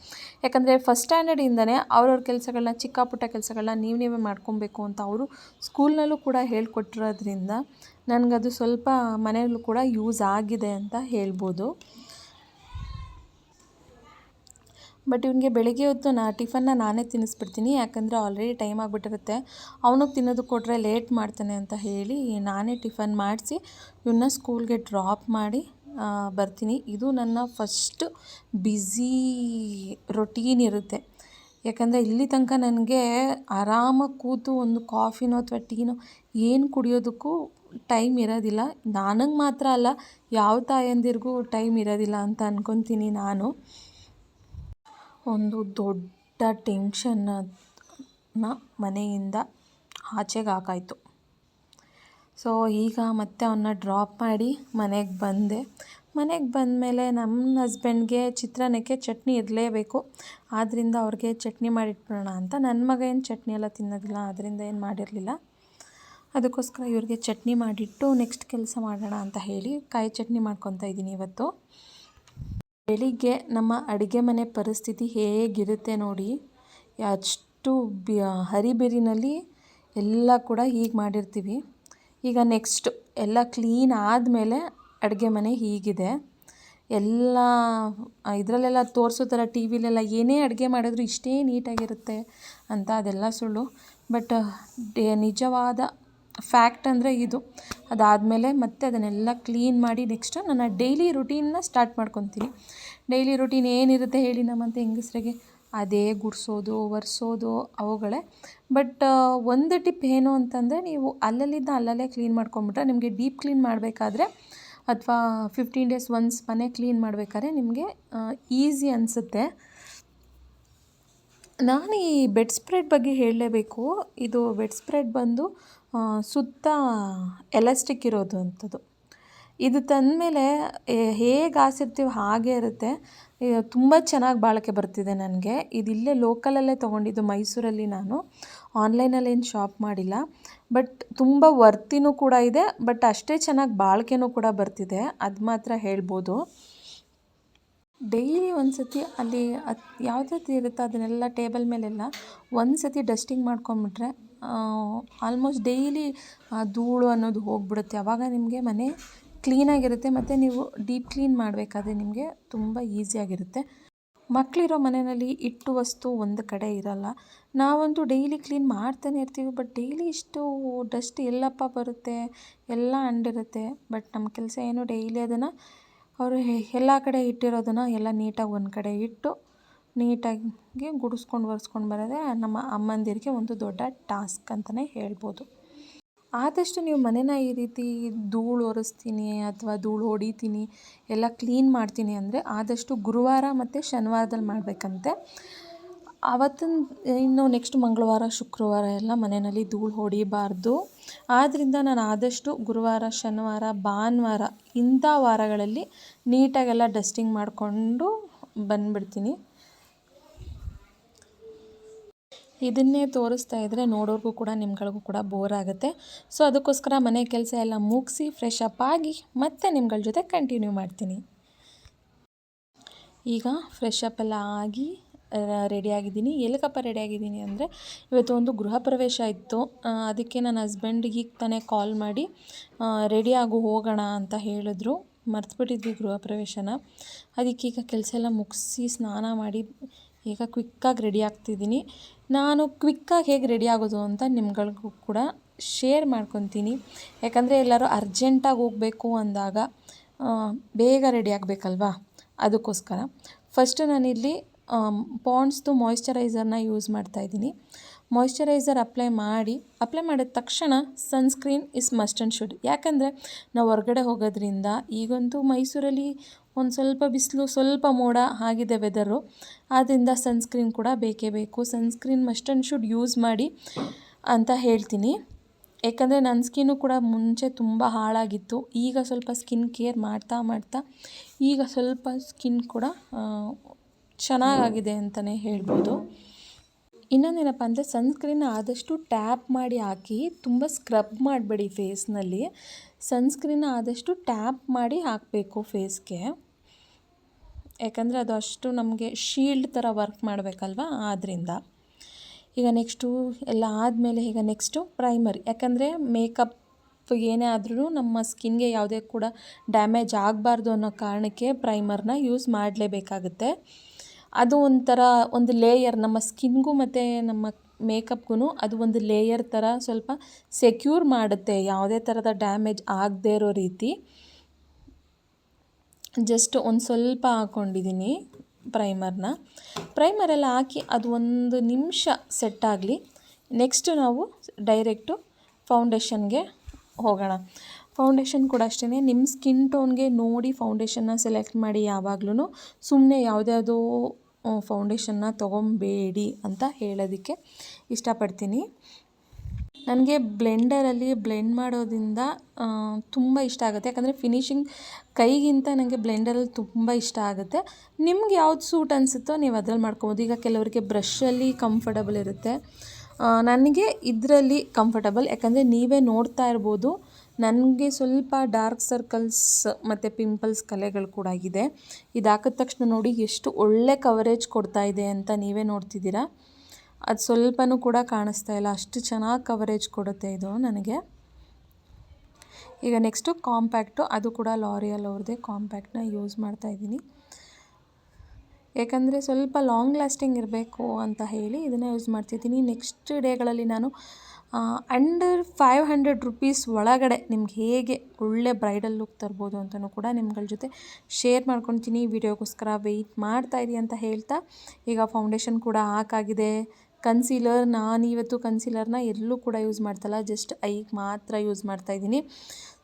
ಯಾಕಂದರೆ ಫಸ್ಟ್ ಸ್ಟ್ಯಾಂಡರ್ಡಿಂದನೇ ಅವ್ರವ್ರ ಕೆಲಸಗಳನ್ನ ಚಿಕ್ಕ ಪುಟ್ಟ ಕೆಲಸಗಳನ್ನ ನೀವೇ ಮಾಡ್ಕೊಬೇಕು ಅಂತ ಅವರು ಸ್ಕೂಲ್ನಲ್ಲೂ ಕೂಡ ಹೇಳ್ಕೊಟ್ಟಿರೋದ್ರಿಂದ ನನಗದು ಸ್ವಲ್ಪ ಮನೆಯಲ್ಲೂ ಕೂಡ ಯೂಸ್ ಆಗಿದೆ ಅಂತ ಹೇಳ್ಬೋದು. ಬಟ್ ಇವನಿಗೆ ಬೆಳಿಗ್ಗೆ ಹೊತ್ತು ಟಿಫನ್ನ ನಾನೇ ತಿನ್ನಿಸ್ಬಿಡ್ತೀನಿ. ಯಾಕಂದರೆ ಆಲ್ರೆಡಿ ಟೈಮ್ ಆಗಿಬಿಟ್ಟಿರುತ್ತೆ. ಅವನಿಗೆ ತಿನ್ನೋದಕ್ಕೆ ಕೊಟ್ಟರೆ ಲೇಟ್ ಮಾಡ್ತಾನೆ ಅಂತ ಹೇಳಿ ನಾನೇ ಟಿಫನ್ ಮಾಡಿಸಿ ಇವನ್ನ ಸ್ಕೂಲ್ಗೆ ಡ್ರಾಪ್ ಮಾಡಿ ಬರ್ತೀನಿ. ಇದು ನನ್ನ ಫಸ್ಟ್ ಬ್ಯುಸಿ ರೊಟೀನ್ ಇರುತ್ತೆ. ಯಾಕಂದರೆ ಇಲ್ಲಿ ತನಕ ನನಗೆ ಆರಾಮಾಗಿ ಕೂತು ಒಂದು ಕಾಫಿನೋ ಅಥವಾ ಟೀನೋ ಏನು ಕುಡಿಯೋದಕ್ಕೂ ಟೈಮ್ ಇರೋದಿಲ್ಲ. ನನಗೆ ಮಾತ್ರ ಅಲ್ಲ, ಯಾವ ತಾಯಂದಿರಿಗೂ ಟೈಮ್ ಇರೋದಿಲ್ಲ ಅಂತ ಅಂದ್ಕೊತೀನಿ ನಾನು. ಒಂದು ದೊಡ್ಡ ಟೆನ್ಷನ್ನ ಮನೆಯಿಂದ ಆಚೆಗೆ ಹಾಕಾಯಿತು. ಸೊ ಈಗ ಮತ್ತೆ ಅವನ್ನ ಡ್ರಾಪ್ ಮಾಡಿ ಮನೆಗೆ ಬಂದೆ. ಮನೆಗೆ ಬಂದಮೇಲೆ ನಮ್ಮ ಹಸ್ಬೆಂಡ್ಗೆ ಚಿತ್ರಾನ್ನಕ್ಕೆ ಚಟ್ನಿ ಇರಲೇಬೇಕು. ಆದ್ದರಿಂದ ಅವ್ರಿಗೆ ಚಟ್ನಿ ಮಾಡಿಟ್ಬಿಡೋಣ ಅಂತ. ನನ್ನ ಮಗ ಏನು ಚಟ್ನಿ ಎಲ್ಲ ತಿನ್ನೋದಿಲ್ಲ, ಅದರಿಂದ ಏನು ಮಾಡಿರಲಿಲ್ಲ. ಅದಕ್ಕೋಸ್ಕರ ಇವ್ರಿಗೆ ಚಟ್ನಿ ಮಾಡಿಟ್ಟು ನೆಕ್ಸ್ಟ್ ಕೆಲಸ ಮಾಡೋಣ ಅಂತ ಹೇಳಿ ಕಾಯಿ ಚಟ್ನಿ ಮಾಡ್ಕೊತಾ ಇದ್ದೀನಿ ಇವತ್ತು. ಬೆಳಿಗ್ಗೆ ನಮ್ಮ ಅಡುಗೆ ಮನೆ ಪರಿಸ್ಥಿತಿ ಹೇಗಿರುತ್ತೆ ನೋಡಿ. ಅಷ್ಟು ಹರಿಬಿರಿನಲ್ಲಿ ಎಲ್ಲ ಕೂಡ ಹೀಗೆ ಮಾಡಿರ್ತೀವಿ. ಈಗ ನೆಕ್ಸ್ಟ್ ಎಲ್ಲ ಕ್ಲೀನ್ ಆದಮೇಲೆ ಅಡುಗೆ ಮನೆ ಹೀಗಿದೆ. ಎಲ್ಲ ಇದರಲ್ಲೆಲ್ಲ ತೋರಿಸೋ ಥರ ಟಿ ವಿಲೆಲ್ಲ ಏನೇ ಅಡುಗೆ ಮಾಡಿದ್ರು ಇಷ್ಟೇ ನೀಟಾಗಿರುತ್ತೆ ಅಂತ, ಅದೆಲ್ಲ ಸುಳ್ಳು. ಬಟ್ ನಿಜವಾದ ಫ್ಯಾಕ್ಟ್ ಅಂದರೆ ಇದು. ಅದಾದಮೇಲೆ ಮತ್ತೆ ಅದನ್ನೆಲ್ಲ ಕ್ಲೀನ್ ಮಾಡಿ ನೆಕ್ಸ್ಟ್ ನನ್ನ ಡೈಲಿ ರುಟೀನ್ನ ಸ್ಟಾರ್ಟ್ ಮಾಡ್ಕೊತೀನಿ. ಡೈಲಿ ರುಟೀನ್ ಏನಿರುತ್ತೆ ಹೇಳಿ ನಮ್ಮಂತೆ ಹೆಂಗಸ್ರಿಗೆ? ಅದೇ ಗುಡಿಸೋದು, ಒರೆಸೋದು ಅವುಗಳೇ. ಬಟ್ ಒಂದು ಟಿಪ್ ಏನು ಅಂತಂದರೆ, ನೀವು ಅಲ್ಲಲ್ಲಿದ್ದ ಅಲ್ಲಲ್ಲೇ ಕ್ಲೀನ್ ಮಾಡ್ಕೊಂಬಿಟ್ರೆ ನಿಮಗೆ ಡೀಪ್ ಕ್ಲೀನ್ ಮಾಡಬೇಕಾದ್ರೆ ಅಥವಾ 15 days ಒನ್ಸ್ ಮನೆ ಕ್ಲೀನ್ ಮಾಡಬೇಕಾದ್ರೆ ನಿಮಗೆ ಈಸಿ ಅನಿಸುತ್ತೆ. ನಾನು ಈ ಬೆಡ್ ಸ್ಪ್ರೆಡ್ ಬಗ್ಗೆ ಹೇಳಲೇಬೇಕು. ಇದು ಬೆಡ್ ಸ್ಪ್ರೆಡ್ ಬಂದು ಸುತ್ತ ಎಲಾಸ್ಟಿಕ್ ಇರೋದು ಅಂಥದ್ದು. ಇದು ತಂದಮೇಲೆ ಹೇಗೆ ಹಾಸಿರ್ತೀವಿ ಹಾಗೇ ಇರುತ್ತೆ. ತುಂಬ ಚೆನ್ನಾಗಿ ಬಾಳಿಕೆ ಬರ್ತಿದೆ ನನಗೆ. ಇದು ಇಲ್ಲೇ ಲೋಕಲಲ್ಲೇ ತೊಗೊಂಡಿದ್ದು, ಮೈಸೂರಲ್ಲಿ. ನಾನು ಆನ್ಲೈನಲ್ಲೇನು ಶಾಪ್ ಮಾಡಿಲ್ಲ. ಬಟ್ ತುಂಬ ವರ್ತಿನೂ ಕೂಡ ಇದೆ. ಬಟ್ ಅಷ್ಟೇ ಚೆನ್ನಾಗಿ ಬಾಳಿಕೆನೂ ಕೂಡ ಬರ್ತಿದೆ, ಅದು ಮಾತ್ರ ಹೇಳ್ಬೋದು. ಡೈಲಿ ಒಂದು ಸತಿ ಅಲ್ಲಿ ಯಾವುದ್ಯಾವ್ದು ಇರುತ್ತೋ ಅದನ್ನೆಲ್ಲ ಟೇಬಲ್ ಮೇಲೆಲ್ಲ ಒಂದು ಸತಿ ಡಸ್ಟಿಂಗ್ ಮಾಡ್ಕೊಂಬಿಟ್ರೆ ಆಲ್ಮೋಸ್ಟ್ ಡೈಲಿ ಧೂಳು ಅನ್ನೋದು ಹೋಗ್ಬಿಡುತ್ತೆ. ಆವಾಗ ನಿಮಗೆ ಮನೆ ಕ್ಲೀನಾಗಿರುತ್ತೆ. ಮತ್ತು ನೀವು ಡೀಪ್ ಕ್ಲೀನ್ ಮಾಡಬೇಕಾದ್ರೆ ನಿಮಗೆ ತುಂಬ ಈಸಿಯಾಗಿರುತ್ತೆ. ಮಕ್ಕಳಿರೋ ಮನೆಯಲ್ಲಿ ಇಟ್ಟು ವಸ್ತು ಒಂದು ಕಡೆ ಇರಲ್ಲ. ನಾವಂತೂ ಡೈಲಿ ಕ್ಲೀನ್ ಮಾಡ್ತಾನೆ ಇರ್ತೀವಿ. ಬಟ್ ಡೈಲಿ ಇಷ್ಟು ಡಸ್ಟ್ ಎಲ್ಲಪ್ಪ ಬರುತ್ತೆ, ಎಲ್ಲ ಅಂಡಿರುತ್ತೆ. ಬಟ್ ನಮ್ಮ ಕೆಲಸ ಏನು, ಡೈಲಿ ಅದನ್ನು ಅವರು ಎಲ್ಲ ಕಡೆ ಇಟ್ಟಿರೋದನ್ನು ಎಲ್ಲ ನೀಟಾಗಿ ಒಂದು ಕಡೆ ಇಟ್ಟು ನೀಟಾಗಿ ಗುಡಿಸ್ಕೊಂಡು ಒರೆಸ್ಕೊಂಡು ಬರೋದೇ ನಮ್ಮ ಅಮ್ಮಂದಿರಿಗೆ ಒಂದು ದೊಡ್ಡ ಟಾಸ್ಕ್ ಅಂತಲೇ ಹೇಳ್ಬೋದು. ಆದಷ್ಟು ನೀವು ಮನೇನ ಈ ರೀತಿ ಧೂಳು ಒರೆಸ್ತೀನಿ ಅಥವಾ ಧೂಳು ಹೊಡಿತೀನಿ, ಎಲ್ಲ ಕ್ಲೀನ್ ಮಾಡ್ತೀನಿ ಅಂದರೆ ಆದಷ್ಟು ಗುರುವಾರ ಮತ್ತು ಶನಿವಾರದಲ್ಲಿ ಮಾಡಬೇಕಂತೆ. ಇನ್ನು ನೆಕ್ಸ್ಟ್ ಮಂಗಳವಾರ, ಶುಕ್ರವಾರ ಎಲ್ಲ ಮನೆಯಲ್ಲಿ ಧೂಳು ಹೊಡಿಬಾರ್ದು. ಆದ್ದರಿಂದ ನಾನು ಆದಷ್ಟು ಗುರುವಾರ, ಶನಿವಾರ, ಭಾನುವಾರ ಇಂಥ ವಾರಗಳಲ್ಲಿ ನೀಟಾಗೆಲ್ಲ ಡಸ್ಟಿಂಗ್ ಮಾಡಿಕೊಂಡು ಬಂದುಬಿಡ್ತೀನಿ. ಇದನ್ನೇ ತೋರಿಸ್ತಾ ಇದ್ದರೆ ನೋಡೋರಿಗೂ ಕೂಡ ನಿಮ್ಗಳಿಗೂ ಕೂಡ ಬೋರ್ ಆಗುತ್ತೆ. ಸೊ ಅದಕ್ಕೋಸ್ಕರ ಮನೆ ಕೆಲಸ ಎಲ್ಲ ಮುಗಿಸಿ ಫ್ರೆಶ್ ಅಪ್ ಆಗಿ ಮತ್ತೆ ನಿಮ್ಗಳ ಜೊತೆ ಕಂಟಿನ್ಯೂ ಮಾಡ್ತೀನಿ. ಈಗ ಫ್ರೆಶ್ ಅಪ್ ಎಲ್ಲ ಆಗಿ ರೆಡಿಯಾಗಿದ್ದೀನಿ. ಎಲ್ಲಿಗಪ್ಪ ರೆಡಿಯಾಗಿದ್ದೀನಿ ಅಂದರೆ, ಇವತ್ತು ಒಂದು ಗೃಹ ಪ್ರವೇಶ ಇತ್ತು. ಅದಕ್ಕೆ ನನ್ನ ಹಸ್ಬೆಂಡಿಗೆ ಈಗ ತಾನೇ ಕಾಲ್ ಮಾಡಿ ರೆಡಿಯಾಗು ಹೋಗೋಣ ಅಂತ ಹೇಳಿದ್ರು. ಮರ್ತುಬಿಟ್ಟಿದ್ವಿ ಗೃಹ ಪ್ರವೇಶನ. ಅದಕ್ಕೀಗ ಕೆಲಸ ಎಲ್ಲ ಮುಗಿಸಿ ಸ್ನಾನ ಮಾಡಿ ಈಗ ಕ್ವಿಕ್ಕಾಗಿ ರೆಡಿ ಆಗ್ತಿದ್ದೀನಿ. ನಾನು ಕ್ವಿಕ್ಕಾಗಿ ಹೇಗೆ ರೆಡಿ ಆಗೋದು ಅಂತ ನಿಮ್ಗಳಿಗೂ ಕೂಡ ಶೇರ್ ಮಾಡ್ಕೊತೀನಿ. ಯಾಕಂದರೆ ಎಲ್ಲರೂ ಅರ್ಜೆಂಟಾಗಿ ಹೋಗಬೇಕು ಅಂದಾಗ ಬೇಗ ರೆಡಿ ಆಗಬೇಕಲ್ವಾ, ಅದಕ್ಕೋಸ್ಕರ. ಫಸ್ಟು ನಾನಿಲ್ಲಿ ಪಾಂಡ್ಸ್ದು ಮಾಯ್ಶ್ಚರೈಸರ್ನ ಯೂಸ್ ಮಾಡ್ತಾಯಿದ್ದೀನಿ. ಮಾಯ್ಶ್ಚರೈಸರ್ ಅಪ್ಲೈ ಮಾಡಿದ ತಕ್ಷಣ sunscreen is must and should. ಯಾಕಂದರೆ ನಾವು ಹೊರಗಡೆ ಹೋಗೋದ್ರಿಂದ, ಈಗಂತೂ ಮೈಸೂರಲ್ಲಿ ಒಂದು ಸ್ವಲ್ಪ ಬಿಸಿಲು, ಸ್ವಲ್ಪ ಮೋಡ ಆಗಿದೆ ವೆದರು. ಆದ್ದರಿಂದ ಸನ್ಸ್ಕ್ರೀನ್ ಕೂಡ ಬೇಕೇ ಬೇಕು. Sunscreen must and should use ಮಾಡಿ ಅಂತ ಹೇಳ್ತೀನಿ. ಯಾಕಂದರೆ ನನ್ನ ಸ್ಕಿನ್ನು ಕೂಡ ಮುಂಚೆ ತುಂಬ ಹಾಳಾಗಿತ್ತು. ಈಗ ಸ್ವಲ್ಪ ಸ್ಕಿನ್ ಕೇರ್ ಮಾಡ್ತಾ ಮಾಡ್ತಾ ಈಗ ಸ್ವಲ್ಪ ಸ್ಕಿನ್ ಕೂಡ ಚೆನ್ನಾಗಾಗಿದೆ ಅಂತಲೇ ಹೇಳ್ಬೋದು. ಇನ್ನೊಂದೇನಪ್ಪ ಅಂದರೆ ಸನ್ಸ್ಕ್ರೀನ್ನ ಆದಷ್ಟು ಟ್ಯಾಪ್ ಮಾಡಿ ಹಾಕಿ, ತುಂಬ ಸ್ಕ್ರಬ್ ಮಾಡಬೇಡಿ ಫೇಸ್ನಲ್ಲಿ. ಸನ್ಸ್ಕ್ರೀನ್ನ ಆದಷ್ಟು ಟ್ಯಾಪ್ ಮಾಡಿ ಹಾಕಬೇಕು ಫೇಸ್ಗೆ. ಯಾಕಂದರೆ ಅದು ಅಷ್ಟು ನಮಗೆ ಶೀಲ್ಡ್ ಥರ ವರ್ಕ್ ಮಾಡಬೇಕಲ್ವ, ಆದ್ದರಿಂದ. ಈಗ ನೆಕ್ಸ್ಟು ಎಲ್ಲ ಆದಮೇಲೆ ಈಗ ನೆಕ್ಸ್ಟು ಪ್ರೈಮರಿ. ಯಾಕಂದರೆ ಮೇಕಪ್ ಏನೇ ಆದ್ರೂ ನಮ್ಮ ಸ್ಕಿನ್ಗೆ ಯಾವುದೇ ಕೂಡ ಡ್ಯಾಮೇಜ್ ಆಗಬಾರ್ದು ಅನ್ನೋ ಕಾರಣಕ್ಕೆ ಪ್ರೈಮರ್ನ ಯೂಸ್ ಮಾಡಲೇಬೇಕಾಗುತ್ತೆ. ಅದು ಒಂಥರ ಒಂದು ಲೇಯರ್ ನಮ್ಮ ಸ್ಕಿನ್ಗೂ ಮತ್ತು ನಮ್ಮ ಮೇಕಪ್ಗೂ ಅದು ಒಂದು ಲೇಯರ್ ಥರ ಸ್ವಲ್ಪ ಸೆಕ್ಯೂರ್ ಮಾಡುತ್ತೆ, ಯಾವುದೇ ಥರದ ಡ್ಯಾಮೇಜ್ ಆಗದೇ ಇರೋ ರೀತಿ. ಜಸ್ಟ್ ಒಂದು ಸ್ವಲ್ಪ ಹಾಕ್ಕೊಂಡಿದ್ದೀನಿ ಪ್ರೈಮರೆಲ್ಲ ಹಾಕಿ ಅದು 1 ನಿಮಿಷ ಸೆಟ್ ಆಗಲಿ. ನೆಕ್ಸ್ಟು ನಾವು ಡೈರೆಕ್ಟು ಫೌಂಡೇಶನ್ಗೆ ಹೋಗೋಣ. ಫೌಂಡೇಶನ್ ಕೂಡ ಅಷ್ಟೇ, ನಿಮ್ಮ ಸ್ಕಿನ್ ಟೋನ್ಗೆ ನೋಡಿ ಫೌಂಡೇಶನ್ನ ಸೆಲೆಕ್ಟ್ ಮಾಡಿ. ಯಾವಾಗ್ಲೂ ಸುಮ್ಮನೆ ಯಾವುದ್ಯಾವುದೋ ಫೌಂಡೇಶನ್ನ ತೊಗೊಬೇಡಿ ಅಂತ ಹೇಳೋದಕ್ಕೆ ಇಷ್ಟಪಡ್ತೀನಿ. ನನಗೆ ಬ್ಲೆಂಡರಲ್ಲಿ ಬ್ಲೆಂಡ್ ಮಾಡೋದ್ರಿಂದ ತುಂಬ ಇಷ್ಟ ಆಗುತ್ತೆ. ಯಾಕಂದರೆ ಫಿನಿಶಿಂಗ್ ಕೈಗಿಂತ ನನಗೆ ಬ್ಲೆಂಡರಲ್ಲಿ ತುಂಬ ಇಷ್ಟ ಆಗುತ್ತೆ. ನಿಮ್ಗೆ ಯಾವ್ದು ಸೂಟ್ ಅನಿಸುತ್ತೋ ನೀವು ಅದ್ರಲ್ಲಿ ಮಾಡ್ಕೊಬೋದು. ಈಗ ಕೆಲವರಿಗೆ ಬ್ರಷಲ್ಲಿ ಕಂಫರ್ಟಬಲ್ ಇರುತ್ತೆ, ನನಗೆ ಇದರಲ್ಲಿ ಕಂಫರ್ಟಬಲ್. ಯಾಕಂದರೆ ನೀವೇ ನೋಡ್ತಾ ಇರ್ಬೋದು, ನನಗೆ ಸ್ವಲ್ಪ ಡಾರ್ಕ್ ಸರ್ಕಲ್ಸ್ ಮತ್ತು ಪಿಂಪಲ್ಸ್ ಕಲೆಗಳು ಕೂಡ ಇದೆ. ಇದು ಹಾಕಿದ ತಕ್ಷಣ ನೋಡಿ ಎಷ್ಟು ಒಳ್ಳೆ ಕವರೇಜ್ ಕೊಡ್ತಾ ಇದೆ ಅಂತ ನೀವೇ ನೋಡ್ತಿದ್ದೀರಾ. ಅದು ಸ್ವಲ್ಪನೂ ಕೂಡ ಕಾಣಿಸ್ತಾ ಇಲ್ಲ, ಅಷ್ಟು ಚೆನ್ನಾಗಿ ಕವರೇಜ್ ಕೊಡುತ್ತೆ ಇದು ನನಗೆ. ಈಗ ನೆಕ್ಸ್ಟು ಕಾಂಪ್ಯಾಕ್ಟು, ಅದು ಕೂಡ ಲಾರಿಯಲ್ ಅವ್ರದ್ದೇ ಕಾಂಪ್ಯಾಕ್ಟ್ನ ಯೂಸ್ ಮಾಡ್ತಾಯಿದ್ದೀನಿ. ಯಾಕಂದರೆ ಸ್ವಲ್ಪ ಲಾಂಗ್ ಲಾಸ್ಟಿಂಗ್ ಇರಬೇಕು ಅಂತ ಹೇಳಿ ಇದನ್ನು ಯೂಸ್ ಮಾಡ್ತಿದ್ದೀನಿ. ನೆಕ್ಸ್ಟ್ ಡೇಗಳಲ್ಲಿ ನಾನು ಅಂಡರ್ 500 ರುಪೀಸ್ ಒಳಗಡೆ ನಿಮ್ಗೆ ಹೇಗೆ ಒಳ್ಳೆ ಬ್ರೈಡಲ್ ಲುಕ್ ತರ್ಬೋದು ಅಂತಲೂ ಕೂಡ ನಿಮ್ಗಳ ಜೊತೆ ಶೇರ್ ಮಾಡ್ಕೊತೀನಿ. ವಿಡಿಯೋಗೋಸ್ಕರ ವೆಯ್ಟ್ ಮಾಡ್ತಾಯಿರಿ ಅಂತ ಹೇಳ್ತಾ, ಈಗ ಫೌಂಡೇಶನ್ ಕೂಡ ಹಾಕಾಗಿದೆ. ಕನ್ಸೀಲರ್, ನಾನಿವತ್ತು ಕನ್ಸೀಲರ್ನ ಎಲ್ಲೂ ಕೂಡ ಯೂಸ್ ಮಾಡ್ತಾಯಿಲ್ಲ, ಜಸ್ಟ್ ಐಗೆ ಮಾತ್ರ ಯೂಸ್ ಮಾಡ್ತಾಯಿದ್ದೀನಿ.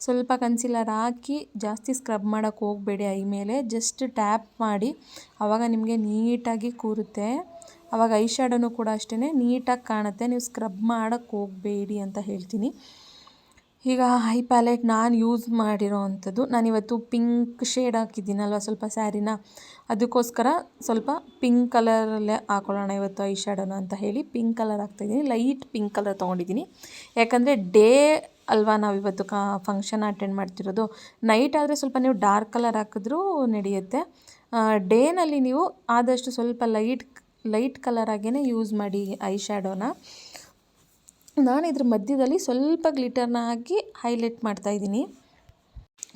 ಸ್ವಲ್ಪ ಕನ್ಸೀಲರ್ ಹಾಕಿ ಜಾಸ್ತಿ ಸ್ಕ್ರಬ್ ಮಾಡೋಕ್ಕೆ ಹೋಗಬೇಡಿ ಐ ಮೇಲೆ, ಜಸ್ಟ್ ಟ್ಯಾಪ್ ಮಾಡಿ, ಆವಾಗ ನಿಮಗೆ ನೀಟಾಗಿ ಕೂರುತ್ತೆ. ಆವಾಗ ಐ ಶ್ಯಾಡೋನು ಕೂಡ ಅಷ್ಟೇ ನೀಟಾಗಿ ಕಾಣುತ್ತೆ. ನೀವು ಸ್ಕ್ರಬ್ ಮಾಡೋಕ್ಕೆ ಹೋಗಬೇಡಿ ಅಂತ ಹೇಳ್ತೀನಿ. ಈಗ ಐ ಪ್ಯಾಲೆಟ್ ನಾನು ಯೂಸ್ ಮಾಡಿರೋ ಅಂಥದ್ದು, ನಾನಿವತ್ತು ಪಿಂಕ್ ಶೇಡ್ ಹಾಕಿದ್ದೀನಲ್ವ ಸ್ವಲ್ಪ ಸ್ಯಾರಿನ, ಅದಕ್ಕೋಸ್ಕರ ಸ್ವಲ್ಪ ಪಿಂಕ್ ಕಲರಲ್ಲೇ ಹಾಕೊಳ್ಳೋಣ ಇವತ್ತು ಐ ಶ್ಯಾಡೋನ ಅಂತ ಹೇಳಿ ಪಿಂಕ್ ಕಲರ್ ಹಾಕ್ತಾಯಿದ್ದೀನಿ. ಲೈಟ್ ಪಿಂಕ್ ಕಲರ್ ತೊಗೊಂಡಿದ್ದೀನಿ, ಯಾಕಂದರೆ ಡೇ ಅಲ್ವಾ ನಾವಿವತ್ತು ಫಂಕ್ಷನ್ ಅಟೆಂಡ್ ಮಾಡ್ತಿರೋದು. ನೈಟ್ ಆದರೆ ಸ್ವಲ್ಪ ನೀವು ಡಾರ್ಕ್ ಕಲರ್ ಹಾಕಿದ್ರೂ ನಡೆಯುತ್ತೆ. ಡೇನಲ್ಲಿ ನೀವು ಆದಷ್ಟು ಸ್ವಲ್ಪ ಲೈಟ್ ಕಲರ್ ಆಗೇ ಯೂಸ್ ಮಾಡಿ ಐ ಶ್ಯಾಡೋನ. ನಾನು ಇದ್ರ ಮಧ್ಯದಲ್ಲಿ ಸ್ವಲ್ಪ ಗ್ಲಿಟರ್ನ ಹಾಕಿ ಹೈಲೈಟ್ ಮಾಡ್ತಾಯಿದ್ದೀನಿ.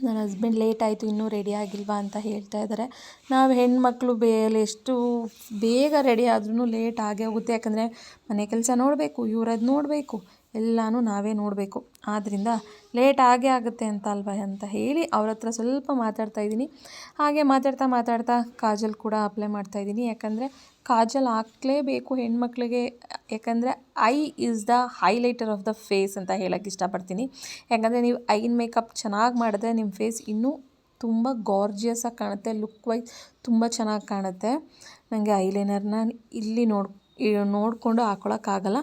ನನ್ನ ಹಸ್ಬೆಂಡ್ ಲೇಟ್ ಆಯಿತು, ಇನ್ನೂ ರೆಡಿ ಆಗಿಲ್ವಾ ಅಂತ ಹೇಳ್ತಾ ಇದ್ದಾರೆ. ನಾವು ಹೆಣ್ಮಕ್ಳು ಎಷ್ಟು ಬೇಗ ರೆಡಿ ಆದ್ರೂ ಲೇಟ್ ಆಗೇ ಹೋಗುತ್ತೆ. ಯಾಕಂದರೆ ಮನೆ ಕೆಲಸ ನೋಡಬೇಕು, ಇವರದ್ದು ನೋಡಬೇಕು, ಎಲ್ಲನೂ ನಾವೇ ನೋಡಬೇಕು. ಆದ್ದರಿಂದ ಲೇಟ್ ಆಗೇ ಆಗುತ್ತೆ ಅಂತ ಹೇಳಿ ಅವ್ರ ಹತ್ರ ಸ್ವಲ್ಪ ಮಾತಾಡ್ತಾಯಿದ್ದೀನಿ. ಹಾಗೆ ಮಾತಾಡ್ತಾ ಕಾಜಲ್ ಕೂಡ ಅಪ್ಲೈ ಮಾಡ್ತಾಯಿದ್ದೀನಿ. ಯಾಕಂದರೆ ಕಾಜಲ್ ಹಾಕಲೇಬೇಕು ಹೆಣ್ಮಕ್ಳಿಗೆ, ಯಾಕಂದರೆ eye is the highlighter of the face ಅಂತ ಹೇಳೋಕ್ಕೆ ಇಷ್ಟಪಡ್ತೀನಿ. ಯಾಕಂದರೆ ನೀವು ಐನ್ ಮೇಕಪ್ ಚೆನ್ನಾಗಿ ಮಾಡಿದ್ರೆ ನಿಮ್ಮ ಫೇಸ್ ಇನ್ನೂ ತುಂಬ ಗಾರ್ಜಿಯಸ್ಸಾಗಿ ಕಾಣುತ್ತೆ, ಲುಕ್ ವೈಸ್ ತುಂಬ ಚೆನ್ನಾಗಿ ಕಾಣುತ್ತೆ. ನನಗೆ ಐಲೈನರ್ನ ಇಲ್ಲಿ ನೋಡಿಕೊಂಡು ಹಾಕ್ಕೊಳಕ್ಕಾಗಲ್ಲ,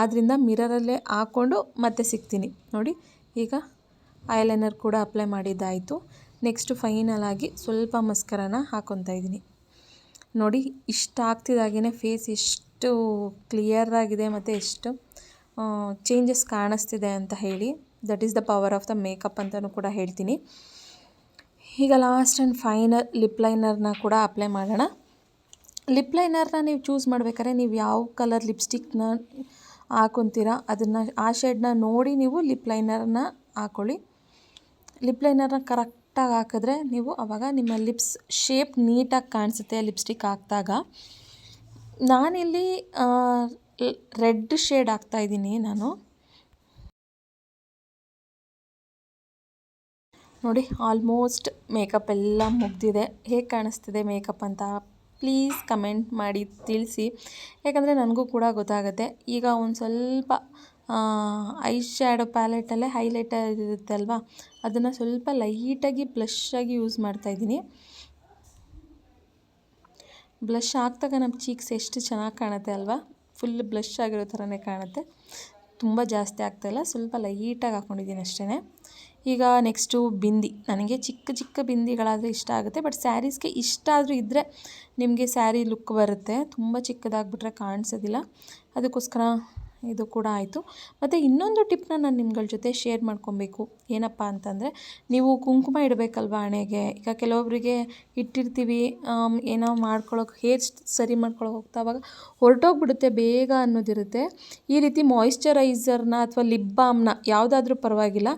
ಆದ್ದರಿಂದ ಮಿರರಲ್ಲೇ ಹಾಕ್ಕೊಂಡು ಮತ್ತೆ ಸಿಗ್ತೀನಿ ನೋಡಿ. ಈಗ ಐಲೈನರ್ ಕೂಡ ಅಪ್ಲೈ ಮಾಡಿದ್ದಾಯಿತು. ನೆಕ್ಸ್ಟು ಫೈನಲ್ ಆಗಿ ಸ್ವಲ್ಪ ಮಸ್ಕರನ ಹಾಕ್ಕೊತಾ ಇದ್ದೀನಿ. ನೋಡಿ, ಇಷ್ಟ ಆಗ್ತಿದ್ದಾಗೇ ಫೇಸ್ ಎಷ್ಟು ಕ್ಲಿಯರಾಗಿದೆ ಮತ್ತು ಎಷ್ಟು ಚೇಂಜಸ್ ಕಾಣಿಸ್ತಿದೆ ಅಂತ ಹೇಳಿ. That is the power of the makeup ಅಂತಲೂ ಕೂಡ ಹೇಳ್ತೀನಿ. ಈಗ ಲಾಸ್ಟ್ ಆ್ಯಂಡ್ ಫೈನಲ್ ಲಿಪ್ ಲೈನರ್ನ ಕೂಡ ಅಪ್ಲೈ ಮಾಡೋಣ. ಲಿಪ್ ಲೈನರ್ನ ನೀವು ಚೂಸ್ ಮಾಡ್ಬೇಕಾದ್ರೆ ನೀವು ಯಾವ ಕಲರ್ ಲಿಪ್ಸ್ಟಿಕ್ನ ಹಾಕೊತೀರಾ ಅದನ್ನು, ಆ ಶೇಡ್ನ ನೋಡಿ ನೀವು ಲಿಪ್ ಲೈನರ್ನ ಹಾಕ್ಕೊಳ್ಳಿ. ಲಿಪ್ ಲೈನರ್ನ ಕರೆಕ್ಟಾಗಿ ಹಾಕಿದ್ರೆ ನೀವು ಆವಾಗ ನಿಮ್ಮ ಲಿಪ್ಸ್ ಶೇಪ್ ನೀಟಾಗಿ ಕಾಣಿಸುತ್ತೆ ಲಿಪ್ಸ್ಟಿಕ್ ಹಾಕಿದಾಗ. ನಾನಿಲ್ಲಿ ರೆಡ್ ಶೇಡ್ ಹಾಕ್ತಾಯಿದ್ದೀನಿ ನಾನು. ನೋಡಿ, ಆಲ್ಮೋಸ್ಟ್ ಮೇಕಪ್ ಎಲ್ಲ ಮುಗ್ದಿದೆ. ಹೇಗೆ ಕಾಣಿಸ್ತಿದೆ ಮೇಕಪ್ ಅಂತ ಪ್ಲೀಸ್ ಕಮೆಂಟ್ ಮಾಡಿ ತಿಳಿಸಿ, ಯಾಕಂದರೆ ನನಗೂ ಕೂಡ ಗೊತ್ತಾಗುತ್ತೆ. ಈಗ ಒಂದು ಸ್ವಲ್ಪ ಐ ಶ್ಯಾಡೋ ಪ್ಯಾಲೆಟಲ್ಲೇ ಹೈಲೈಟರ್ ಇರುತ್ತೆ ಅಲ್ವಾ, ಅದನ್ನು ಸ್ವಲ್ಪ ಲೈಟಾಗಿ ಬ್ಲಷಾಗಿ ಯೂಸ್ ಮಾಡ್ತಾಯಿದ್ದೀನಿ. ಬ್ಲಷ್ ಹಾಕಿದಾಗ ನಮ್ಮ ಚೀಕ್ಸ್ ಎಷ್ಟು ಚೆನ್ನಾಗಿ ಕಾಣುತ್ತೆ ಅಲ್ವಾ, ಫುಲ್ ಬ್ಲಷ್ ಆಗಿರೋ ಥರನೇ ಕಾಣುತ್ತೆ. ತುಂಬ ಜಾಸ್ತಿ ಆಗ್ತಾಯಿಲ್ಲ, ಸ್ವಲ್ಪ ಲೈಟಾಗಿ ಹಾಕ್ಕೊಂಡಿದ್ದೀನಿ ಅಷ್ಟೇ. ಈಗ ನೆಕ್ಸ್ಟು ಬಿಂದಿ. ನನಗೆ ಚಿಕ್ಕ ಚಿಕ್ಕ ಬಿಂದಿಗಳಾದರೆ ಇಷ್ಟ ಆಗುತ್ತೆ, ಬಟ್ ಸ್ಯಾರೀಸ್ಗೆ ಇಷ್ಟ ಆದರೂ ಇದ್ದರೆ ನಿಮಗೆ ಸ್ಯಾರಿ ಲುಕ್ ಬರುತ್ತೆ. ತುಂಬ ಚಿಕ್ಕದಾಗ್ಬಿಟ್ರೆ ಕಾಣಿಸೋದಿಲ್ಲ, ಅದಕ್ಕೋಸ್ಕರ ಇದು ಕೂಡ ಆಯಿತು. ಮತ್ತು ಇನ್ನೊಂದು ಟಿಪ್ನ ನಾನು ನಿಮ್ಗಳ ಜೊತೆ ಶೇರ್ ಮಾಡ್ಕೊಬೇಕು. ಏನಪ್ಪ ಅಂತಂದರೆ, ನೀವು ಕುಂಕುಮ ಇಡಬೇಕಲ್ವ ಹಣೆಗೆ. ಈಗ ಕೆಲವೊಬ್ಬರಿಗೆ ಇಟ್ಟಿರ್ತೀವಿ, ಏನೋ ಮಾಡ್ಕೊಳ್ಳೋಕೆ ಹೇರ್ ಸರಿ ಮಾಡ್ಕೊಳ್ಳೋಕೆ ಹೋಗ್ತಾವಾಗ ಹೊರಟೋಗ್ಬಿಡುತ್ತೆ ಬೇಗ ಅನ್ನೋದಿರುತ್ತೆ. ಈ ರೀತಿ ಮಾಯಿಶ್ಚರೈಸರ್ನ ಅಥವಾ ಲಿಪ್ ಬಾಮ್ನ ಯಾವುದಾದ್ರೂ ಪರವಾಗಿಲ್ಲ,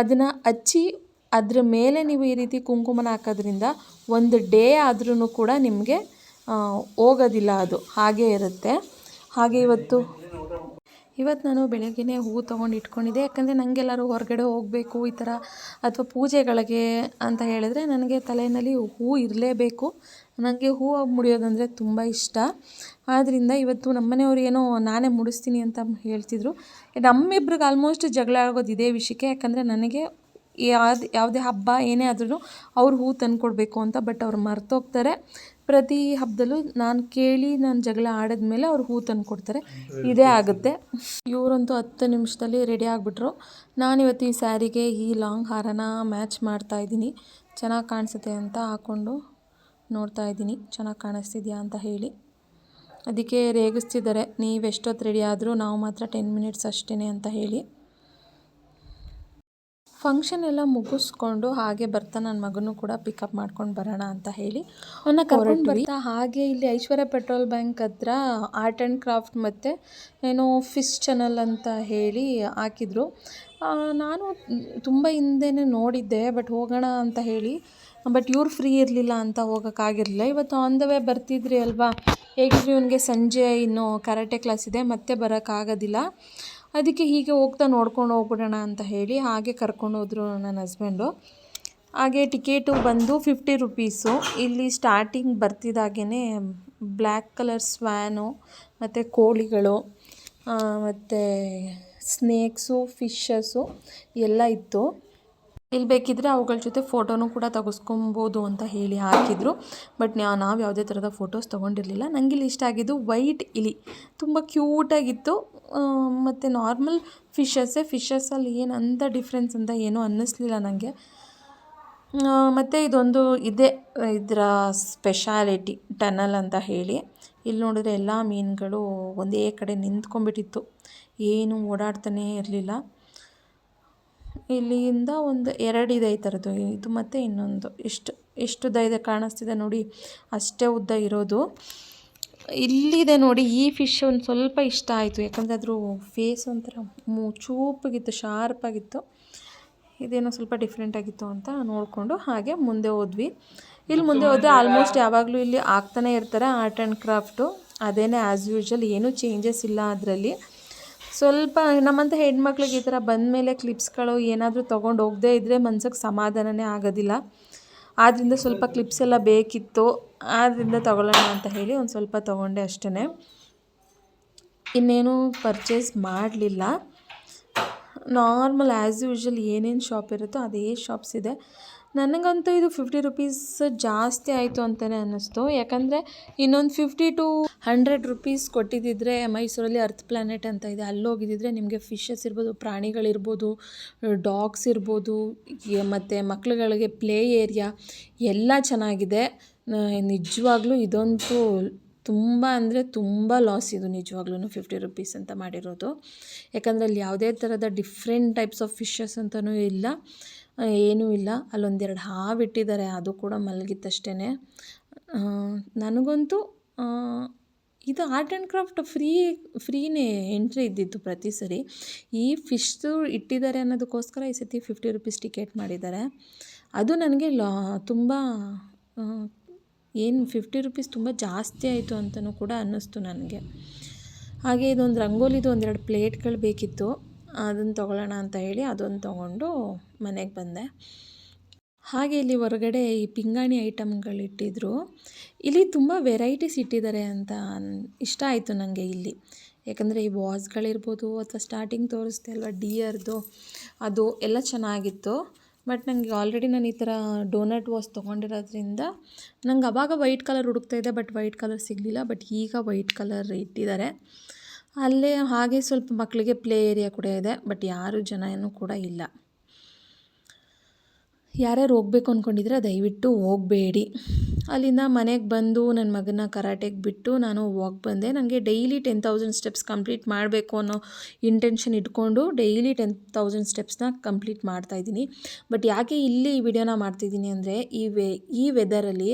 ಅದನ್ನು ಹಚ್ಚಿ ಅದ್ರ ಮೇಲೆ ನೀವು ಈ ರೀತಿ ಕುಂಕುಮನ ಹಾಕೋದ್ರಿಂದ ಒಂದು ಡೇ ಆದ್ರೂ ಕೂಡ ನಿಮಗೆ ಹೋಗೋದಿಲ್ಲ, ಅದು ಹಾಗೇ ಇರುತ್ತೆ. ಹಾಗೆ ಇವತ್ತು ನಾನು ಬೆಳಗ್ಗೆನೇ ಹೂವು ತೊಗೊಂಡು ಇಟ್ಕೊಂಡಿದ್ದೆ. ಯಾಕಂದರೆ ನನಗೆಲ್ಲರೂ ಹೊರಗಡೆ ಹೋಗಬೇಕು ಈ ಥರ ಅಥವಾ ಪೂಜೆಗಳಿಗೆ ಅಂತ ಹೇಳಿದ್ರೆ ನನಗೆ ತಲೆಯಲ್ಲಿ ಹೂವು ಇರಲೇಬೇಕು. ನನಗೆ ಹೂವು ಮುಡಿಯೋದಂದರೆ ತುಂಬ ಇಷ್ಟ. ಆದ್ದರಿಂದ ಇವತ್ತು ನಮ್ಮನೆಯವ್ರು ಏನೋ ನಾನೇ ಮುಡಿಸ್ತೀನಿ ಅಂತ ಹೇಳ್ತಿದ್ರು. ನಮ್ಮಿಬ್ರಿಗೆ ಆಲ್ಮೋಸ್ಟ್ ಜಗಳ ಆಗೋದು ಇದೇ ವಿಷಯಕ್ಕೆ. ಯಾಕಂದರೆ ನನಗೆ ಯಾವುದೇ ಹಬ್ಬ ಏನೇ ಆದ್ರೂ ಅವ್ರು ಹೂವು ತಂದುಕೊಡ್ಬೇಕು ಅಂತ. ಬಟ್ ಅವ್ರು ಮರ್ತೋಗ್ತಾರೆ. ಪ್ರತಿ ಹಬ್ಬದಲ್ಲೂ ನಾನು ಕೇಳಿ ನಾನು ಜಗಳ ಆಡಿದ್ಮೇಲೆ ಅವ್ರು ಹೂವು ತಂದು ಕೊಡ್ತಾರೆ. ಇದೇ ಆಗುತ್ತೆ. ಇವರಂತೂ 10 ನಿಮಿಷದಲ್ಲಿ ರೆಡಿ ಆಗಿಬಿಟ್ರು. ನಾನಿವತ್ತು ಈ ಸ್ಯಾರಿಗೆ ಈ ಲಾಂಗ್ ಹಾರನ ಮ್ಯಾಚ್ ಮಾಡ್ತಾಯಿದ್ದೀನಿ. ಚೆನ್ನಾಗಿ ಕಾಣಿಸುತ್ತೆ ಅಂತ ಹಾಕ್ಕೊಂಡು ನೋಡ್ತಾಯಿದ್ದೀನಿ, ಚೆನ್ನಾಗಿ ಕಾಣಿಸ್ತಿದ್ಯಾ ಅಂತ ಹೇಳಿ. ಅದಕ್ಕೆ ರೇಗಿಸ್ತಿದ್ದಾರೆ, ನೀವು ಎಷ್ಟೊತ್ತು ರೆಡಿ ಆದರೂ ನಾವು ಮಾತ್ರ 10 ಮಿನಿಟ್ಸ್ ಅಷ್ಟೇ ಅಂತ ಹೇಳಿ. ಫಂಕ್ಷನ್ ಎಲ್ಲ ಮುಗಿಸ್ಕೊಂಡು ಹಾಗೆ ಬರ್ತಾ ನನ್ನ ಮಗನೂ ಕೂಡ ಪಿಕಪ್ ಮಾಡ್ಕೊಂಡು ಬರೋಣ ಅಂತ ಹೇಳಿ ಅವನ್ನ ಕರ್ಕೊಂಡು ಬರ್ತಾ ಹಾಗೆ ಇಲ್ಲಿ ಐಶ್ವರ್ಯ ಪೆಟ್ರೋಲ್ ಬ್ಯಾಂಕ್ ಹತ್ರ ಆರ್ಟ್ ಆ್ಯಂಡ್ ಕ್ರಾಫ್ಟ್ ಮತ್ತು ಏನೋ ಫಿಶ್ ಚಾನಲ್ ಅಂತ ಹೇಳಿ ಹಾಕಿದ್ರು. ನಾನು ತುಂಬ ಹಿಂದೆನೇ ನೋಡಿದ್ದೆ, ಬಟ್ ಹೋಗೋಣ ಅಂತ ಹೇಳಿ, ಬಟ್ ಇವ್ರು ಫ್ರೀ ಇರಲಿಲ್ಲ ಅಂತ ಹೋಗೋಕ್ಕಾಗಿರಲಿಲ್ಲ. ಇವತ್ತು ಆನ್ ದ ವೇ ಬರ್ತಿದ್ರಿ ಅಲ್ವಾ, ಹೇಗಿದ್ರು ಇವನಿಗೆ ಸಂಜೆ ಇನ್ನೂ ಕರಾಟೆ ಕ್ಲಾಸ್ ಇದೆ, ಮತ್ತೆ ಬರೋಕ್ಕಾಗೋದಿಲ್ಲ. ಅದಕ್ಕೆ ಹೀಗೆ ಹೋಗ್ತಾ ನೋಡ್ಕೊಂಡು ಹೋಗ್ಬಿಡೋಣ ಅಂತ ಹೇಳಿ ಹಾಗೆ ಕರ್ಕೊಂಡು ಹೋದರು ನನ್ನ ಹಸ್ಬೆಂಡು. ಹಾಗೆ ಟಿಕೆಟು ಬಂದು 50 ರುಪೀಸು. ಇಲ್ಲಿ ಸ್ಟಾರ್ಟಿಂಗ್ ಬರ್ತಿದ್ದಾಗೇ ಬ್ಲ್ಯಾಕ್ ಕಲರ್ ಸ್ವ್ಯಾನು ಮತ್ತು ಕೋಳಿಗಳು ಮತ್ತು ಸ್ನೇಕ್ಸು, ಫಿಶಸ್ಸು ಎಲ್ಲ ಇತ್ತು. ಇಲ್ಲಿ ಬೇಕಿದ್ದರೆ ಅವುಗಳ ಜೊತೆ ಫೋಟೋನೂ ಕೂಡ ತೆಗೆಸ್ಕೊಬೋದು ಅಂತ ಹೇಳಿ ಹಾಕಿದರು. ಬಟ್ ನಾವು ಯಾವುದೇ ಥರದ ಫೋಟೋಸ್ ತೊಗೊಂಡಿರಲಿಲ್ಲ. ನನಗೆ ಇಲ್ಲಿ ಇಷ್ಟ ಆಗಿದ್ದು ವೈಟ್ ಇಲಿ, ತುಂಬ ಕ್ಯೂಟಾಗಿತ್ತು. ಮತ್ತು ನಾರ್ಮಲ್ ಫಿಶಸ್ಸಲ್ಲಿ ಏನು ಅಂಥ ಡಿಫ್ರೆನ್ಸ್ ಅಂತ ಏನೂ ಅನ್ನಿಸ್ಲಿಲ್ಲ ನನಗೆ. ಮತ್ತು ಇದೊಂದು ಇದರ ಸ್ಪೆಷಾಲಿಟಿ ಟನಲ್ ಅಂತ ಹೇಳಿ. ಇಲ್ಲಿ ನೋಡಿದ್ರೆ ಎಲ್ಲ ಮೀನುಗಳು ಒಂದೇ ಕಡೆ ನಿಂತ್ಕೊಂಡ್ಬಿಟ್ಟಿತ್ತು, ಏನು ಓಡಾಡ್ತಾನೇ ಇರಲಿಲ್ಲ. ಇಲ್ಲಿಂದ ಒಂದು 2 ಇದೆ ಈ ಥರದ್ದು, ಇದು ಮತ್ತು ಇನ್ನೊಂದು. ಎಷ್ಟು ಉದ್ದ ಇದೆ ಕಾಣಿಸ್ತಿದೆ ನೋಡಿ, ಅಷ್ಟೇ ಉದ್ದ ಇರೋದು. ಇಲ್ಲಿದೆ ನೋಡಿ, ಈ ಫಿಶ್ ಒಂದು ಸ್ವಲ್ಪ ಇಷ್ಟ ಆಯಿತು. ಯಾಕಂದರೆ ಅದ್ರ ಫೇಸ್ ಒಂಥರ ಚೂಪಾಗಿತ್ತು, ಶಾರ್ಪಾಗಿತ್ತು. ಇದೇನೋ ಸ್ವಲ್ಪ ಡಿಫ್ರೆಂಟಾಗಿತ್ತು ಅಂತ ನೋಡಿಕೊಂಡು ಹಾಗೆ ಮುಂದೆ ಹೋದ್ವಿ. ಇಲ್ಲಿ ಮುಂದೆ ಹೋದರೆ ಆಲ್ಮೋಸ್ಟ್ ಯಾವಾಗಲೂ ಇಲ್ಲಿ ಆಗ್ತಾನೆ ಇರ್ತಾರೆ ಆರ್ಟ್ ಆ್ಯಂಡ್ ಕ್ರಾಫ್ಟು. ಅದೇನೇ ಆ್ಯಸ್ ಯೂಶ್ವಲ್, ಏನೂ ಚೇಂಜಸ್ ಇಲ್ಲ ಅದರಲ್ಲಿ. ಸ್ವಲ್ಪ ನಮ್ಮಂಥ ಹೆಣ್ಮಕ್ಳಿಗೆ ಈ ಥರ ಬಂದಮೇಲೆ ಕ್ಲಿಪ್ಸ್ಗಳು ಏನಾದರೂ ತೊಗೊಂಡು ಹೋಗದೇ ಇದ್ದರೆ ಮನ್ಸಿಗೆ ಸಮಾಧಾನನೇ ಆಗೋದಿಲ್ಲ. ಆದ್ದರಿಂದ ಸ್ವಲ್ಪ ಕ್ಲಿಪ್ಸ್ ಎಲ್ಲ ಬೇಕಿತ್ತು, ಆದ್ದರಿಂದ ತೊಗೊಳ್ಳೋಣ ಅಂತ ಹೇಳಿ ಒಂದು ಸ್ವಲ್ಪ ತೊಗೊಂಡೆ ಅಷ್ಟೇ. ಇನ್ನೇನು ಪರ್ಚೇಸ್ ಮಾಡಲಿಲ್ಲ. ನಾರ್ಮಲ್ ಆ್ಯಸ್ ಯೂಶ್ವಲ್ ಏನೇನು ಶಾಪ್ ಇರುತ್ತೋ ಅದೇ ಶಾಪ್ಸ್ ಇದೆ. ನನಗಂತೂ ಇದು 50 ರುಪೀಸ್ ಜಾಸ್ತಿ ಆಯಿತು ಅಂತಲೇ ಅನ್ನಿಸ್ತು. ಯಾಕಂದರೆ ಇನ್ನೊಂದು 50 to 100 ರುಪೀಸ್ ಕೊಟ್ಟಿದ್ದಿದ್ರೆ ಮೈಸೂರಲ್ಲಿ ಅರ್ತ್ ಪ್ಲ್ಯಾನೆಟ್ ಅಂತ ಇದೆ, ಅಲ್ಲಿ ಹೋಗಿದ್ದಿದ್ರೆ ನಿಮಗೆ ಫಿಶಸ್ ಇರ್ಬೋದು, ಪ್ರಾಣಿಗಳಿರ್ಬೋದು, ಡಾಗ್ಸ್ ಇರ್ಬೋದು, ಮತ್ತು ಮಕ್ಳುಗಳಿಗೆ ಪ್ಲೇ ಏರಿಯಾ ಎಲ್ಲ ಚೆನ್ನಾಗಿದೆ. ನಿಜವಾಗ್ಲೂ ಇದಂತೂ ತುಂಬ ಅಂದರೆ ತುಂಬ ಲಾಸ್ ಇದು ನಿಜವಾಗ್ಲೂ 50 ರುಪೀಸ್ ಅಂತ ಮಾಡಿರೋದು. ಯಾಕಂದರೆ ಅಲ್ಲಿ ಯಾವುದೇ ಥರದ ಡಿಫ್ರೆಂಟ್ ಟೈಪ್ಸ್ ಆಫ್ ಫಿಶಸ್ ಅಂತಲೂ ಇಲ್ಲ, ಏನೂ ಇಲ್ಲ. ಅಲ್ಲೊಂದೆರಡು ಹಾವು ಇಟ್ಟಿದ್ದಾರೆ, ಅದು ಕೂಡ ಮಲಗಿತ್ತಷ್ಟೇ. ನನಗಂತೂ ಇದು ಆರ್ಟ್ ಆ್ಯಂಡ್ ಕ್ರಾಫ್ಟ್ ಫ್ರೀನೇ ಎಂಟ್ರಿ ಇದ್ದಿತ್ತು ಪ್ರತಿ ಸರಿ. ಈ ಫಿಶ್ದು ಇಟ್ಟಿದ್ದಾರೆ ಅನ್ನೋದಕ್ಕೋಸ್ಕರ ಈ ಸತಿ 50 ರುಪೀಸ್ ಟಿಕೆಟ್ ಮಾಡಿದ್ದಾರೆ. ಅದು ನನಗೆ ತುಂಬ 50 ರುಪೀಸ್ ತುಂಬ ಜಾಸ್ತಿ ಆಯಿತು ಅಂತಲೂ ಕೂಡ ಅನ್ನಿಸ್ತು ನನಗೆ. ಹಾಗೆ ಇದೊಂದು ರಂಗೋಲಿದು 1-2 ಪ್ಲೇಟ್ಗಳು ಬೇಕಿತ್ತು, ಅದನ್ನು ತೊಗೊಳ್ಳೋಣ ಅಂತ ಹೇಳಿ ಅದೊಂದು ತೊಗೊಂಡು ಮನೆಗೆ ಬಂದೆ. ಹಾಗೆ ಇಲ್ಲಿ ಹೊರಗಡೆ ಈ ಪಿಂಗಾಣಿ ಐಟಮ್ಗಳಿಟ್ಟಿದ್ರು. ಇಲ್ಲಿ ತುಂಬ ವೆರೈಟೀಸ್ ಇಟ್ಟಿದ್ದಾರೆ ಅಂತ ಇಷ್ಟ ಆಯಿತು ನನಗೆ ಇಲ್ಲಿ. ಯಾಕಂದರೆ ಈ ವಾಸ್ಗಳಿರ್ಬೋದು ಅಥವಾ ಸ್ಟಾರ್ಟಿಂಗ್ ತೋರಿಸ್ದೆ ಅಲ್ವಾ ಡಿಯರ್ದು, ಅದು ಎಲ್ಲ ಚೆನ್ನಾಗಿತ್ತು. ಬಟ್ ನನಗೆ ಆಲ್ರೆಡಿ ನಾನು ಈ ಥರ ಡೋನಟ್ ವಾಸ್ ತೊಗೊಂಡಿರೋದ್ರಿಂದ ನಂಗೆ ಆವಾಗ ವೈಟ್ ಕಲರ್ ಹುಡುಕ್ತಾಯಿದ್ದೆ, ಬಟ್ ವೈಟ್ ಕಲರ್ ಸಿಗಲಿಲ್ಲ. ಬಟ್ ಈಗ ವೈಟ್ ಕಲರ್ ಇಟ್ಟಿದ್ದಾರೆ. ಅಲ್ಲೇ ಹಾಗೆ ಸ್ವಲ್ಪ ಮಕ್ಕಳಿಗೆ ಪ್ಲೇ ಏರಿಯಾ ಕೂಡ ಇದೆ, ಬಟ್ ಯಾರು ಜನನೂ ಕೂಡ ಇಲ್ಲ. ಯಾರ್ಯಾರು ಹೋಗ್ಬೇಕು ಅಂದ್ಕೊಂಡಿದ್ರೆ ದಯವಿಟ್ಟು ಹೋಗಬೇಡಿ. ಅಲ್ಲಿಂದ ಮನೆಗೆ ಬಂದು ನನ್ನ ಮಗನ ಕರಾಟೆಗೆ ಬಿಟ್ಟು ನಾನು ವಾಕ್ ಬಂದೆ. ನನಗೆ ಡೈಲಿ 10,000 ಸ್ಟೆಪ್ಸ್ ಕಂಪ್ಲೀಟ್ ಮಾಡಬೇಕು ಅನ್ನೋ ಇಂಟೆನ್ಷನ್ ಇಟ್ಕೊಂಡು ಡೈಲಿ 10,000 ಸ್ಟೆಪ್ಸ್ನ ಕಂಪ್ಲೀಟ್ ಮಾಡ್ತಾಯಿದ್ದೀನಿ. ಬಟ್ ಯಾಕೆ ಇಲ್ಲಿ ಈ ವಿಡಿಯೋನ ಮಾಡ್ತಿದ್ದೀನಿ ಅಂದರೆ ಈ ವೆದರಲ್ಲಿ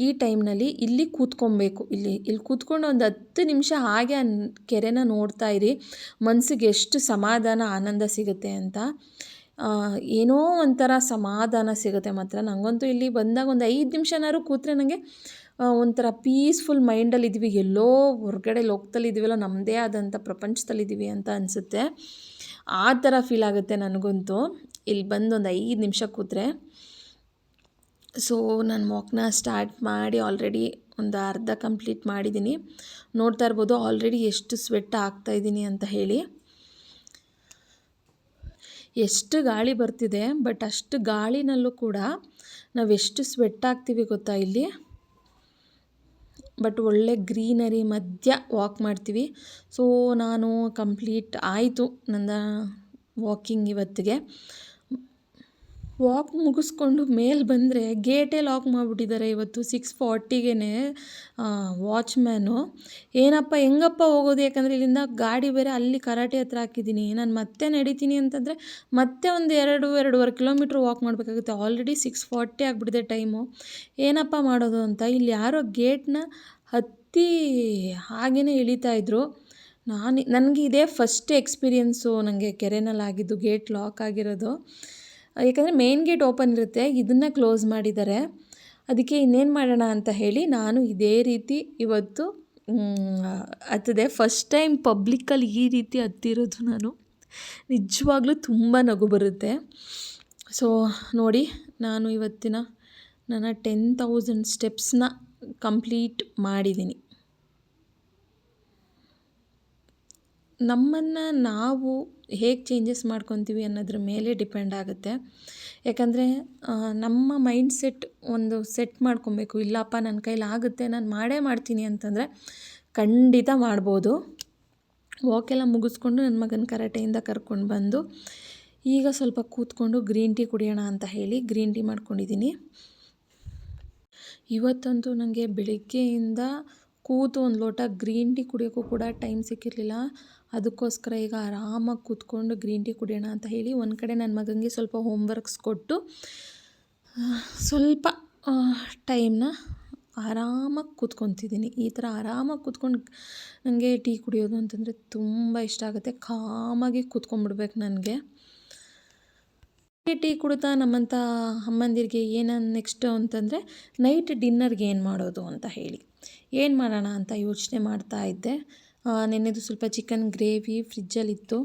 ಈ ಟೈಮ್ನಲ್ಲಿ ಇಲ್ಲಿ ಕೂತ್ಕೊಬೇಕು. ಇಲ್ಲಿ ಕೂತ್ಕೊಂಡು ಒಂದು 10 ನಿಮಿಷ ಹಾಗೆ ಕೆರೆನ ನೋಡ್ತಾ ಇರಿ. ಮನಸ್ಸಿಗೆ ಎಷ್ಟು ಸಮಾಧಾನ ಆನಂದ ಸಿಗುತ್ತೆ ಅಂತ. ಏನೋ ಒಂಥರ ಸಮಾಧಾನ ಸಿಗುತ್ತೆ ಮಾತ್ರ. ನನಗಂತೂ ಇಲ್ಲಿ ಬಂದಾಗ ಒಂದು 5 ನಿಮಿಷನಾದ್ರು ಕೂತ್ರೆ ನನಗೆ ಒಂಥರ ಪೀಸ್ಫುಲ್ ಮೈಂಡಲ್ಲಿದ್ದೀವಿ, ಎಲ್ಲೋ ಹೊರಗಡೆ ಲೋಕದಲ್ಲಿದ್ದೀವಲ್ಲ, ನಮ್ಮದೇ ಆದಂಥ ಪ್ರಪಂಚದಲ್ಲಿದ್ದೀವಿ ಅಂತ ಅನಿಸುತ್ತೆ. ಆ ಥರ ಫೀಲ್ ಆಗುತ್ತೆ ನನಗಂತೂ ಇಲ್ಲಿ ಬಂದು ಒಂದು 5 ನಿಮಿಷ ಕೂತ್ರೆ. ಸೊ ನಾನು ವಾಕ್ನ ಸ್ಟಾರ್ಟ್ ಮಾಡಿ ಆಲ್ರೆಡಿ ಒಂದು ಅರ್ಧ ಕಂಪ್ಲೀಟ್ ಮಾಡಿದ್ದೀನಿ. ನೋಡ್ತಾ ಇರ್ಬೋದು ಆಲ್ರೆಡಿ ಎಷ್ಟು ಸ್ವೆಟ್ ಆಗ್ತಾಯಿದ್ದೀನಿ ಅಂತ ಹೇಳಿ. ಎಷ್ಟು ಗಾಳಿ ಬರ್ತಿದೆ, ಬಟ್ ಅಷ್ಟು ಗಾಳಿನಲ್ಲೂ ಕೂಡ ನಾವೆಷ್ಟು ಸ್ವೆಟ್ ಆಗ್ತೀವಿ ಗೊತ್ತಾ ಇಲ್ಲಿ. ಬಟ್ ಒಳ್ಳೆ ಗ್ರೀನರಿ ಮಧ್ಯ ವಾಕ್ ಮಾಡ್ತೀವಿ. ಸೊ ನಾನು ಕಂಪ್ಲೀಟ್ ಆಯಿತು ನನ್ನ ವಾಕಿಂಗ್ ಇವತ್ತಿಗೆ. ವಾಕ್ ಮುಗಿಸ್ಕೊಂಡು ಮೇಲೆ ಬಂದರೆ ಗೇಟೇ ಲಾಕ್ ಮಾಡಿಬಿಟ್ಟಿದ್ದಾರೆ ಇವತ್ತು 6:40ಗೆ. ವಾಚ್ಮ್ಯಾನು ಏನಪ್ಪ ಹೆಂಗಪ್ಪ ಹೋಗೋದು, ಯಾಕಂದರೆ ಇಲ್ಲಿಂದ ಗಾಡಿ ಬೇರೆ ಅಲ್ಲಿ ಕರಾಟೆ ಹತ್ರ ಹಾಕಿದ್ದೀನಿ. ನಾನು ಮತ್ತೆ ನಡೀತೀನಿ ಅಂತಂದರೆ ಮತ್ತೆ ಒಂದು 2-2.5 ಕಿಲೋಮೀಟ್ರ್ ವಾಕ್ ಮಾಡಬೇಕಾಗುತ್ತೆ. ಆಲ್ರೆಡಿ 6:40 ಆಗಿಬಿಟ್ಟಿದೆ ಟೈಮು. ಏನಪ್ಪ ಮಾಡೋದು ಅಂತ ಇಲ್ಲಿ ಯಾರೋ ಗೇಟ್ನ ಹತ್ತಿ ಹಾಗೇ ಇಳಿತಾಯಿದ್ರು. ನನಗೆ ಇದೇ ಫಸ್ಟ್ ಎಕ್ಸ್ಪೀರಿಯೆನ್ಸು ನನಗೆ ಕೆರೆನಲ್ಲಿ ಆಗಿದ್ದು, ಗೇಟ್ ಲಾಕ್ ಆಗಿರೋದು. ಯಾಕಂದರೆ ಮೇನ್ ಗೇಟ್ ಓಪನ್ ಇರುತ್ತೆ, ಇದನ್ನು ಕ್ಲೋಸ್ ಮಾಡಿದ್ದಾರೆ. ಅದಕ್ಕೆ ಇನ್ನೇನು ಮಾಡೋಣ ಅಂತ ಹೇಳಿ ನಾನು ಇದೇ ರೀತಿ ಇವತ್ತು ಹತ್ತಿದೆ. ಫಸ್ಟ್ ಟೈಮ್ ಪಬ್ಲಿಕ್ಕಲ್ಲಿ ಈ ರೀತಿ ಹತ್ತಿರೋದು ನಾನು. ನಿಜವಾಗ್ಲೂ ತುಂಬ ನಗು ಬರುತ್ತೆ. ಸೊ ನೋಡಿ, ನಾನು ಇವತ್ತಿನ ನನ್ನ 10,000 ಸ್ಟೆಪ್ಸ್ನ ಕಂಪ್ಲೀಟ್ ಮಾಡಿದ್ದೀನಿ. ನಮ್ಮನ್ನು ನಾವು ಹೇಗೆ ಚೇಂಜಸ್ ಮಾಡ್ಕೊತೀವಿ ಅನ್ನೋದ್ರ ಮೇಲೆ ಡಿಪೆಂಡ್ ಆಗುತ್ತೆ. ಯಾಕಂದರೆ ನಮ್ಮ ಮೈಂಡ್ ಸೆಟ್ ಮಾಡ್ಕೊಬೇಕು. ಇಲ್ಲಪ್ಪ ನನ್ನ ಕೈಲಾಗುತ್ತೆ, ನಾನು ಮಾಡೇ ಮಾಡ್ತೀನಿ ಅಂತಂದರೆ ಖಂಡಿತ ಮಾಡ್ಬೋದು. ವಾಕೆಲ್ಲ ಮುಗಿಸ್ಕೊಂಡು ನನ್ನ ಮಗನ ಕರಾಟೆಯಿಂದ ಕರ್ಕೊಂಡು ಬಂದು ಈಗ ಸ್ವಲ್ಪ ಕೂತ್ಕೊಂಡು ಗ್ರೀನ್ ಟೀ ಕುಡಿಯೋಣ ಅಂತ ಹೇಳಿ ಗ್ರೀನ್ ಟೀ ಮಾಡ್ಕೊಂಡಿದ್ದೀನಿ. ಇವತ್ತಂತೂ ನನಗೆ ಬೆಳಗ್ಗೆಯಿಂದ ಕೂತು ಒಂದು ಲೋಟ ಗ್ರೀನ್ ಟೀ ಕುಡಿಯೋಕ್ಕೂ ಕೂಡ ಟೈಮ್ ಸಿಕ್ಕಿರಲಿಲ್ಲ. ಅದಕ್ಕೋಸ್ಕರ ಈಗ ಆರಾಮಾಗಿ ಕೂತ್ಕೊಂಡು ಗ್ರೀನ್ ಟೀ ಕುಡಿಯೋಣ ಅಂತ ಹೇಳಿ ಒಂದು ಕಡೆ ನನ್ನ ಮಗನಿಗೆ ಸ್ವಲ್ಪ ಹೋಮ್ವರ್ಕ್ಸ್ ಕೊಟ್ಟು ಸ್ವಲ್ಪ ಟೈಮ್ನ ಆರಾಮಾಗಿ ಕೂತ್ಕೊತಿದ್ದೀನಿ. ಈ ಥರ ಆರಾಮಾಗಿ ಕೂತ್ಕೊಂಡು ನನಗೆ ಟೀ ಕುಡಿಯೋದು ಅಂತಂದರೆ ತುಂಬ ಇಷ್ಟ ಆಗುತ್ತೆ. ಕಾಮಾಗಿ ಕೂತ್ಕೊಂಡ್ಬಿಡ್ಬೇಕು ನನಗೆ. ಟೀ ಕುಡಿತಾ ನಮ್ಮಂಥ ಅಮ್ಮಂದಿರಿಗೆ ನೆಕ್ಸ್ಟು ಅಂತಂದರೆ ನೈಟ್ ಡಿನ್ನರ್ಗೆ ಏನು ಮಾಡೋದು ಅಂತ ಹೇಳಿ ಏನು ಮಾಡೋಣ ಅಂತ ಯೋಚನೆ ಮಾಡ್ತಾ ಇದ್ದೆ. ನೆನ್ನೆದು ಸ್ವಲ್ಪ ಚಿಕನ್ ಗ್ರೇವಿ ಫ್ರಿಜ್ಜಲ್ಲಿತ್ತು.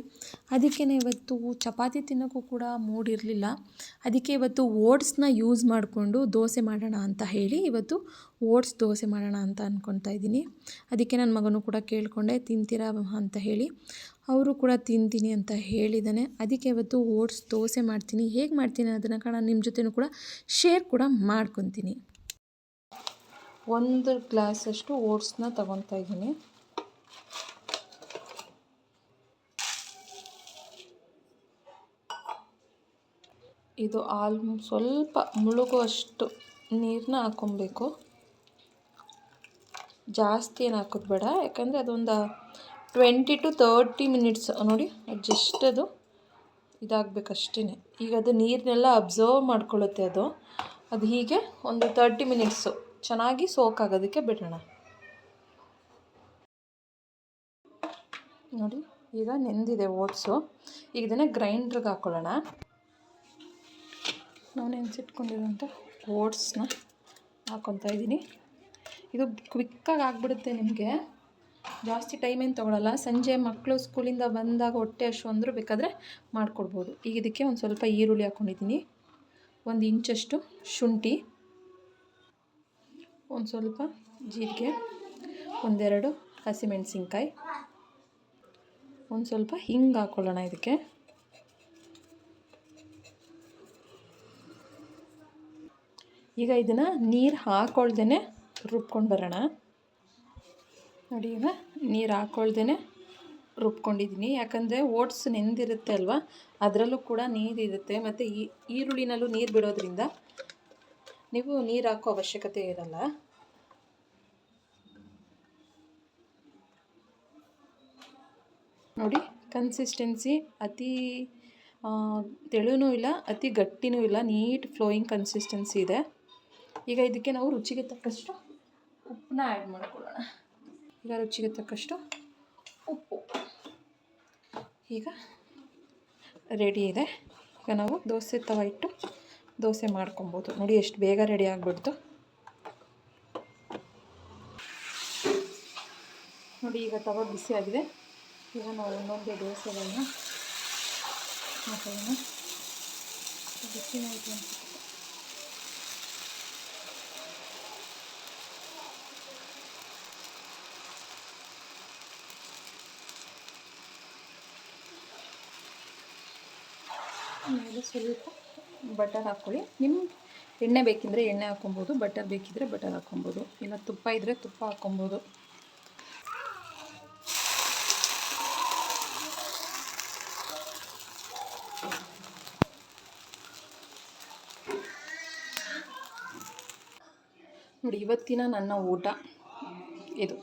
ಅದಕ್ಕೆ ಇವತ್ತು ಚಪಾತಿ ತಿನ್ನೋಕ್ಕೂ ಕೂಡ ಮೂಡಿರಲಿಲ್ಲ. ಅದಕ್ಕೆ ಇವತ್ತು ಓಟ್ಸ್ನ ಯೂಸ್ ಮಾಡಿಕೊಂಡು ದೋಸೆ ಮಾಡೋಣ ಅಂತ ಹೇಳಿ ಇವತ್ತು ಓಟ್ಸ್ ದೋಸೆ ಮಾಡೋಣ ಅಂತ ಅಂದ್ಕೊತಾ ಇದ್ದೀನಿ. ಅದಕ್ಕೆ ನನ್ನ ಮಗನೂ ಕೂಡ ಕೇಳಿಕೊಂಡೆ, ತಿಂತೀರಾ ಅಂತ ಹೇಳಿ. ಅವರು ಕೂಡ ತಿಂತೀನಿ ಅಂತ ಹೇಳಿದ್ದಾನೆ. ಅದಕ್ಕೆ ಇವತ್ತು ಓಟ್ಸ್ ದೋಸೆ ಮಾಡ್ತೀನಿ. ಹೇಗೆ ಮಾಡ್ತೀನಿ ಅದನ್ನು ನಿಮ್ಮ ಜೊತೆನೂ ಕೂಡ ಶೇರ್ ಕೂಡ ಮಾಡ್ಕೊತೀನಿ. 1 ಗ್ಲಾಸಷ್ಟು ಓಟ್ಸ್ನ ತಗೊತಾ ಇದ್ದೀನಿ. ಇದು ಸ್ವಲ್ಪ ಮುಳುಗುವಷ್ಟು ನೀರನ್ನ ಹಾಕ್ಕೊಬೇಕು. ಜಾಸ್ತಿ ಏನು ಹಾಕೋದು ಬೇಡ, ಯಾಕಂದರೆ ಅದೊಂದು 20 to 30 ಮಿನಿಟ್ಸ್ ನೋಡಿ ಜಸ್ಟ್ ಅದು ಇದಾಗಬೇಕಷ್ಟೇ. ಈಗ ಅದು ನೀರನ್ನೆಲ್ಲ ಅಬ್ಸರ್ವ್ ಮಾಡ್ಕೊಳ್ಳುತ್ತೆ. ಅದು ಹೀಗೆ ಒಂದು 30 ಮಿನಿಟ್ಸು ಚೆನ್ನಾಗಿ ಸೋಕ್ ಆಗೋದಕ್ಕೆ ಬಿಡೋಣ. ನೋಡಿ ಈಗ ನೆಂದಿದೆ ಓಟ್ಸು. ಈಗ ಇದನ್ನು ಗ್ರೈಂಡ್ರಿಗೆ ಹಾಕ್ಕೊಳ್ಳೋಣ. ನಾವು ನೆನೆಸಿಟ್ಕೊಂಡಿರೋಂಥ ಓಟ್ಸ್ನ ಹಾಕ್ಕೊತಾ ಇದ್ದೀನಿ. ಇದು ಕ್ವಿಕ್ಕಾಗಿ ಆಗಿಬಿಡುತ್ತೆ, ನಿಮಗೆ ಜಾಸ್ತಿ ಟೈಮ್ ಏನು ತೊಗೊಳ್ಳಲ್ಲ. ಸಂಜೆ ಮಕ್ಕಳು ಸ್ಕೂಲಿಂದ ಬಂದಾಗ ಹೊಟ್ಟೆ ಹಶು ಅಂದರೂ ಬೇಕಾದರೆ ಮಾಡಿಕೊಡ್ಬೋದು. ಈಗ ಇದಕ್ಕೆ ಒಂದು ಸ್ವಲ್ಪ ಈರುಳ್ಳಿ ಹಾಕ್ಕೊಂಡಿದ್ದೀನಿ, 1 ಇಂಚಷ್ಟು ಶುಂಠಿ, ಒಂದು ಸ್ವಲ್ಪ ಜೀರಿಗೆ, 1-2 ಹಸಿಮೆಣಸಿನ್ಕಾಯಿ, ಒಂದು ಸ್ವಲ್ಪ ಹಿಂಗೆ ಹಾಕ್ಕೊಳ್ಳೋಣ ಇದಕ್ಕೆ. ಈಗ ಇದನ್ನು ನೀರು ಹಾಕ್ಕೊಳ್ದೇ ರುಬ್ಕೊಂಡು ಬರೋಣ. ನೋಡಿ, ಈಗ ನೀರು ಹಾಕ್ಕೊಳ್ದೇ ರುಬ್ಕೊಂಡಿದ್ದೀನಿ. ಯಾಕಂದರೆ ಓಟ್ಸ್ ನೆಂದಿರುತ್ತೆ ಅಲ್ವಾ, ಅದರಲ್ಲೂ ಕೂಡ ನೀರಿರುತ್ತೆ. ಮತ್ತು ಈರುಳ್ಳಿನಲ್ಲೂ ನೀರು ಬಿಡೋದ್ರಿಂದ ನೀವು ನೀರು ಹಾಕೋ ಅವಶ್ಯಕತೆ ಇರಲ್ಲ. ನೋಡಿ, ಕನ್ಸಿಸ್ಟೆನ್ಸಿ ಅತಿ ತೆಳುನೂ ಇಲ್ಲ, ಅತಿ ಗಟ್ಟಿನೂ ಇಲ್ಲ, ನೀಟ್ ಫ್ಲೋಯಿಂಗ್ ಕನ್ಸಿಸ್ಟೆನ್ಸಿ ಇದೆ. ಈಗ ಇದಕ್ಕೆ ನಾವು ರುಚಿಗೆ ತಕ್ಕಷ್ಟು ಉಪ್ಪನ್ನ ಆ್ಯಡ್ ಮಾಡ್ಕೊಳ್ಳೋಣ. ಈಗ ರುಚಿಗೆ ತಕ್ಕಷ್ಟು ಉಪ್ಪು ಈಗ ರೆಡಿ ಇದೆ. ಈಗ ನಾವು ದೋಸೆ ತವ ಇಟ್ಟು ದೋಸೆ ಮಾಡ್ಕೊಬೋದು. ನೋಡಿ ಎಷ್ಟು ಬೇಗ ರೆಡಿ ಆಗಿಬಿಡ್ತು. ನೋಡಿ, ಈಗ ತವ ಬಿಸಿಯಾಗಿದೆ. ಈಗ ನಾವು ಒಂದೊಂದೇ ದೋಸೆಗಳನ್ನ ಹಾಕೋಣ. ಬಿಸಿನ ಆಯಿತು ಅನ್ಸುತ್ತೆ. ಆಮೇಲೆ ಸ್ವಲ್ಪ ಬಟರ್ ಹಾಕ್ಕೊಳ್ಳಿ. ನಿಮ್ಮ ಎಣ್ಣೆ ಬೇಕಿದ್ದರೆ ಎಣ್ಣೆ ಹಾಕ್ಕೊಬೋದು, ಬಟರ್ ಬೇಕಿದ್ದರೆ ಬಟರ್ ಹಾಕ್ಕೊಬೋದು, ಇಲ್ಲ ತುಪ್ಪ ಇದ್ದರೆ ತುಪ್ಪ ಹಾಕ್ಕೊಬೋದು. ನೋಡಿ, ಇವತ್ತಿನ ನನ್ನ ಊಟ ಇದು.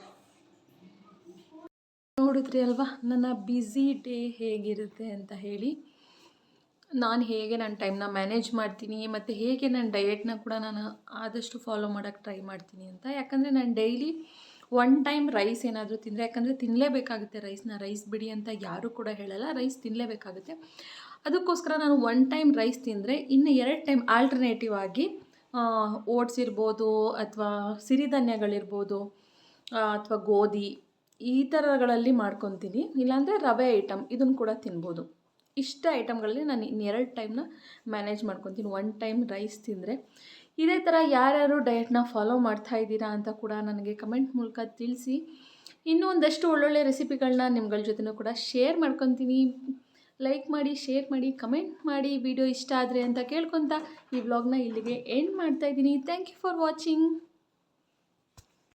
ನೋಡಿದ್ರಿ ಅಲ್ವಾ ನನ್ನ ಬ್ಯುಸಿ ಡೇ ಹೇಗಿರುತ್ತೆ ಅಂತ ಹೇಳಿ. ನಾನು ಹೇಗೆ ನನ್ನ ಟೈಮ್ನ ಮ್ಯಾನೇಜ್ ಮಾಡ್ತೀನಿ ಮತ್ತು ಹೇಗೆ ನನ್ನ ಡಯೆಟ್ನ ಕೂಡ ನಾನು ಆದಷ್ಟು ಫಾಲೋ ಮಾಡೋಕ್ಕೆ ಟ್ರೈ ಮಾಡ್ತೀನಿ ಅಂತ. ಯಾಕಂದರೆ ನಾನು ಡೈಲಿ 1 ಟೈಮ್ ರೈಸ್ ಏನಾದರೂ ತಿಂದರೆ, ಯಾಕಂದರೆ ತಿನ್ನಲೇಬೇಕಾಗುತ್ತೆ ರೈಸ್ನ. ರೈಸ್ ಬಿಡಿ ಅಂತ ಯಾರೂ ಕೂಡ ಹೇಳಲ್ಲ, ರೈಸ್ ತಿನ್ನಲೇಬೇಕಾಗುತ್ತೆ. ಅದಕ್ಕೋಸ್ಕರ ನಾನು 1 ಟೈಮ್ ರೈಸ್ ತಿಂದರೆ ಇನ್ನು 2 ಟೈಮ್ ಆಲ್ಟರ್ನೇಟಿವ್ ಆಗಿ ಓಟ್ಸ್ ಇರ್ಬೋದು, ಅಥವಾ ಸಿರಿಧಾನ್ಯಗಳಿರ್ಬೋದು, ಅಥವಾ ಗೋಧಿ ಈ ಥರಗಳಲ್ಲಿ ಮಾಡ್ಕೊತೀನಿ. ಇಲ್ಲಾಂದರೆ ರವೆ ಐಟಮ್ ಇದನ್ನು ಕೂಡ ತಿನ್ಬೋದು. ಇಷ್ಟ ಐಟಮ್ಗಳಲ್ಲಿ ನಾನು ಇನ್ನು 2 ಟೈಮ್ನ ಮ್ಯಾನೇಜ್ ಮಾಡ್ಕೊತೀನಿ. 1 ಟೈಮ್ ರೈಸ್ ತಿಂದರೆ. ಇದೇ ಥರ ಯಾರ್ಯಾರು ಡಯೆಟ್ನ ಫಾಲೋ ಮಾಡ್ತಾ ಇದ್ದೀರಾ ಅಂತ ಕೂಡ ನನಗೆ ಕಮೆಂಟ್ ಮೂಲಕ ತಿಳಿಸಿ. ಇನ್ನೂ ಒಂದಷ್ಟು ಒಳ್ಳೊಳ್ಳೆ ರೆಸಿಪಿಗಳನ್ನ ನಿಮ್ಗಳ ಜೊತೆನೂ ಕೂಡ ಶೇರ್ ಮಾಡ್ಕೊತೀನಿ. ಲೈಕ್ ಮಾಡಿ, ಶೇರ್ ಮಾಡಿ, ಕಮೆಂಟ್ ಮಾಡಿ, ವಿಡಿಯೋ ಇಷ್ಟ ಆದರೆ ಅಂತ ಕೇಳ್ಕೊತಾ ಈ ವ್ಲಾಗ್ನ ಇಲ್ಲಿಗೆ ಎಂಡ್ ಮಾಡ್ತಾಯಿದ್ದೀನಿ. Thank you for watching.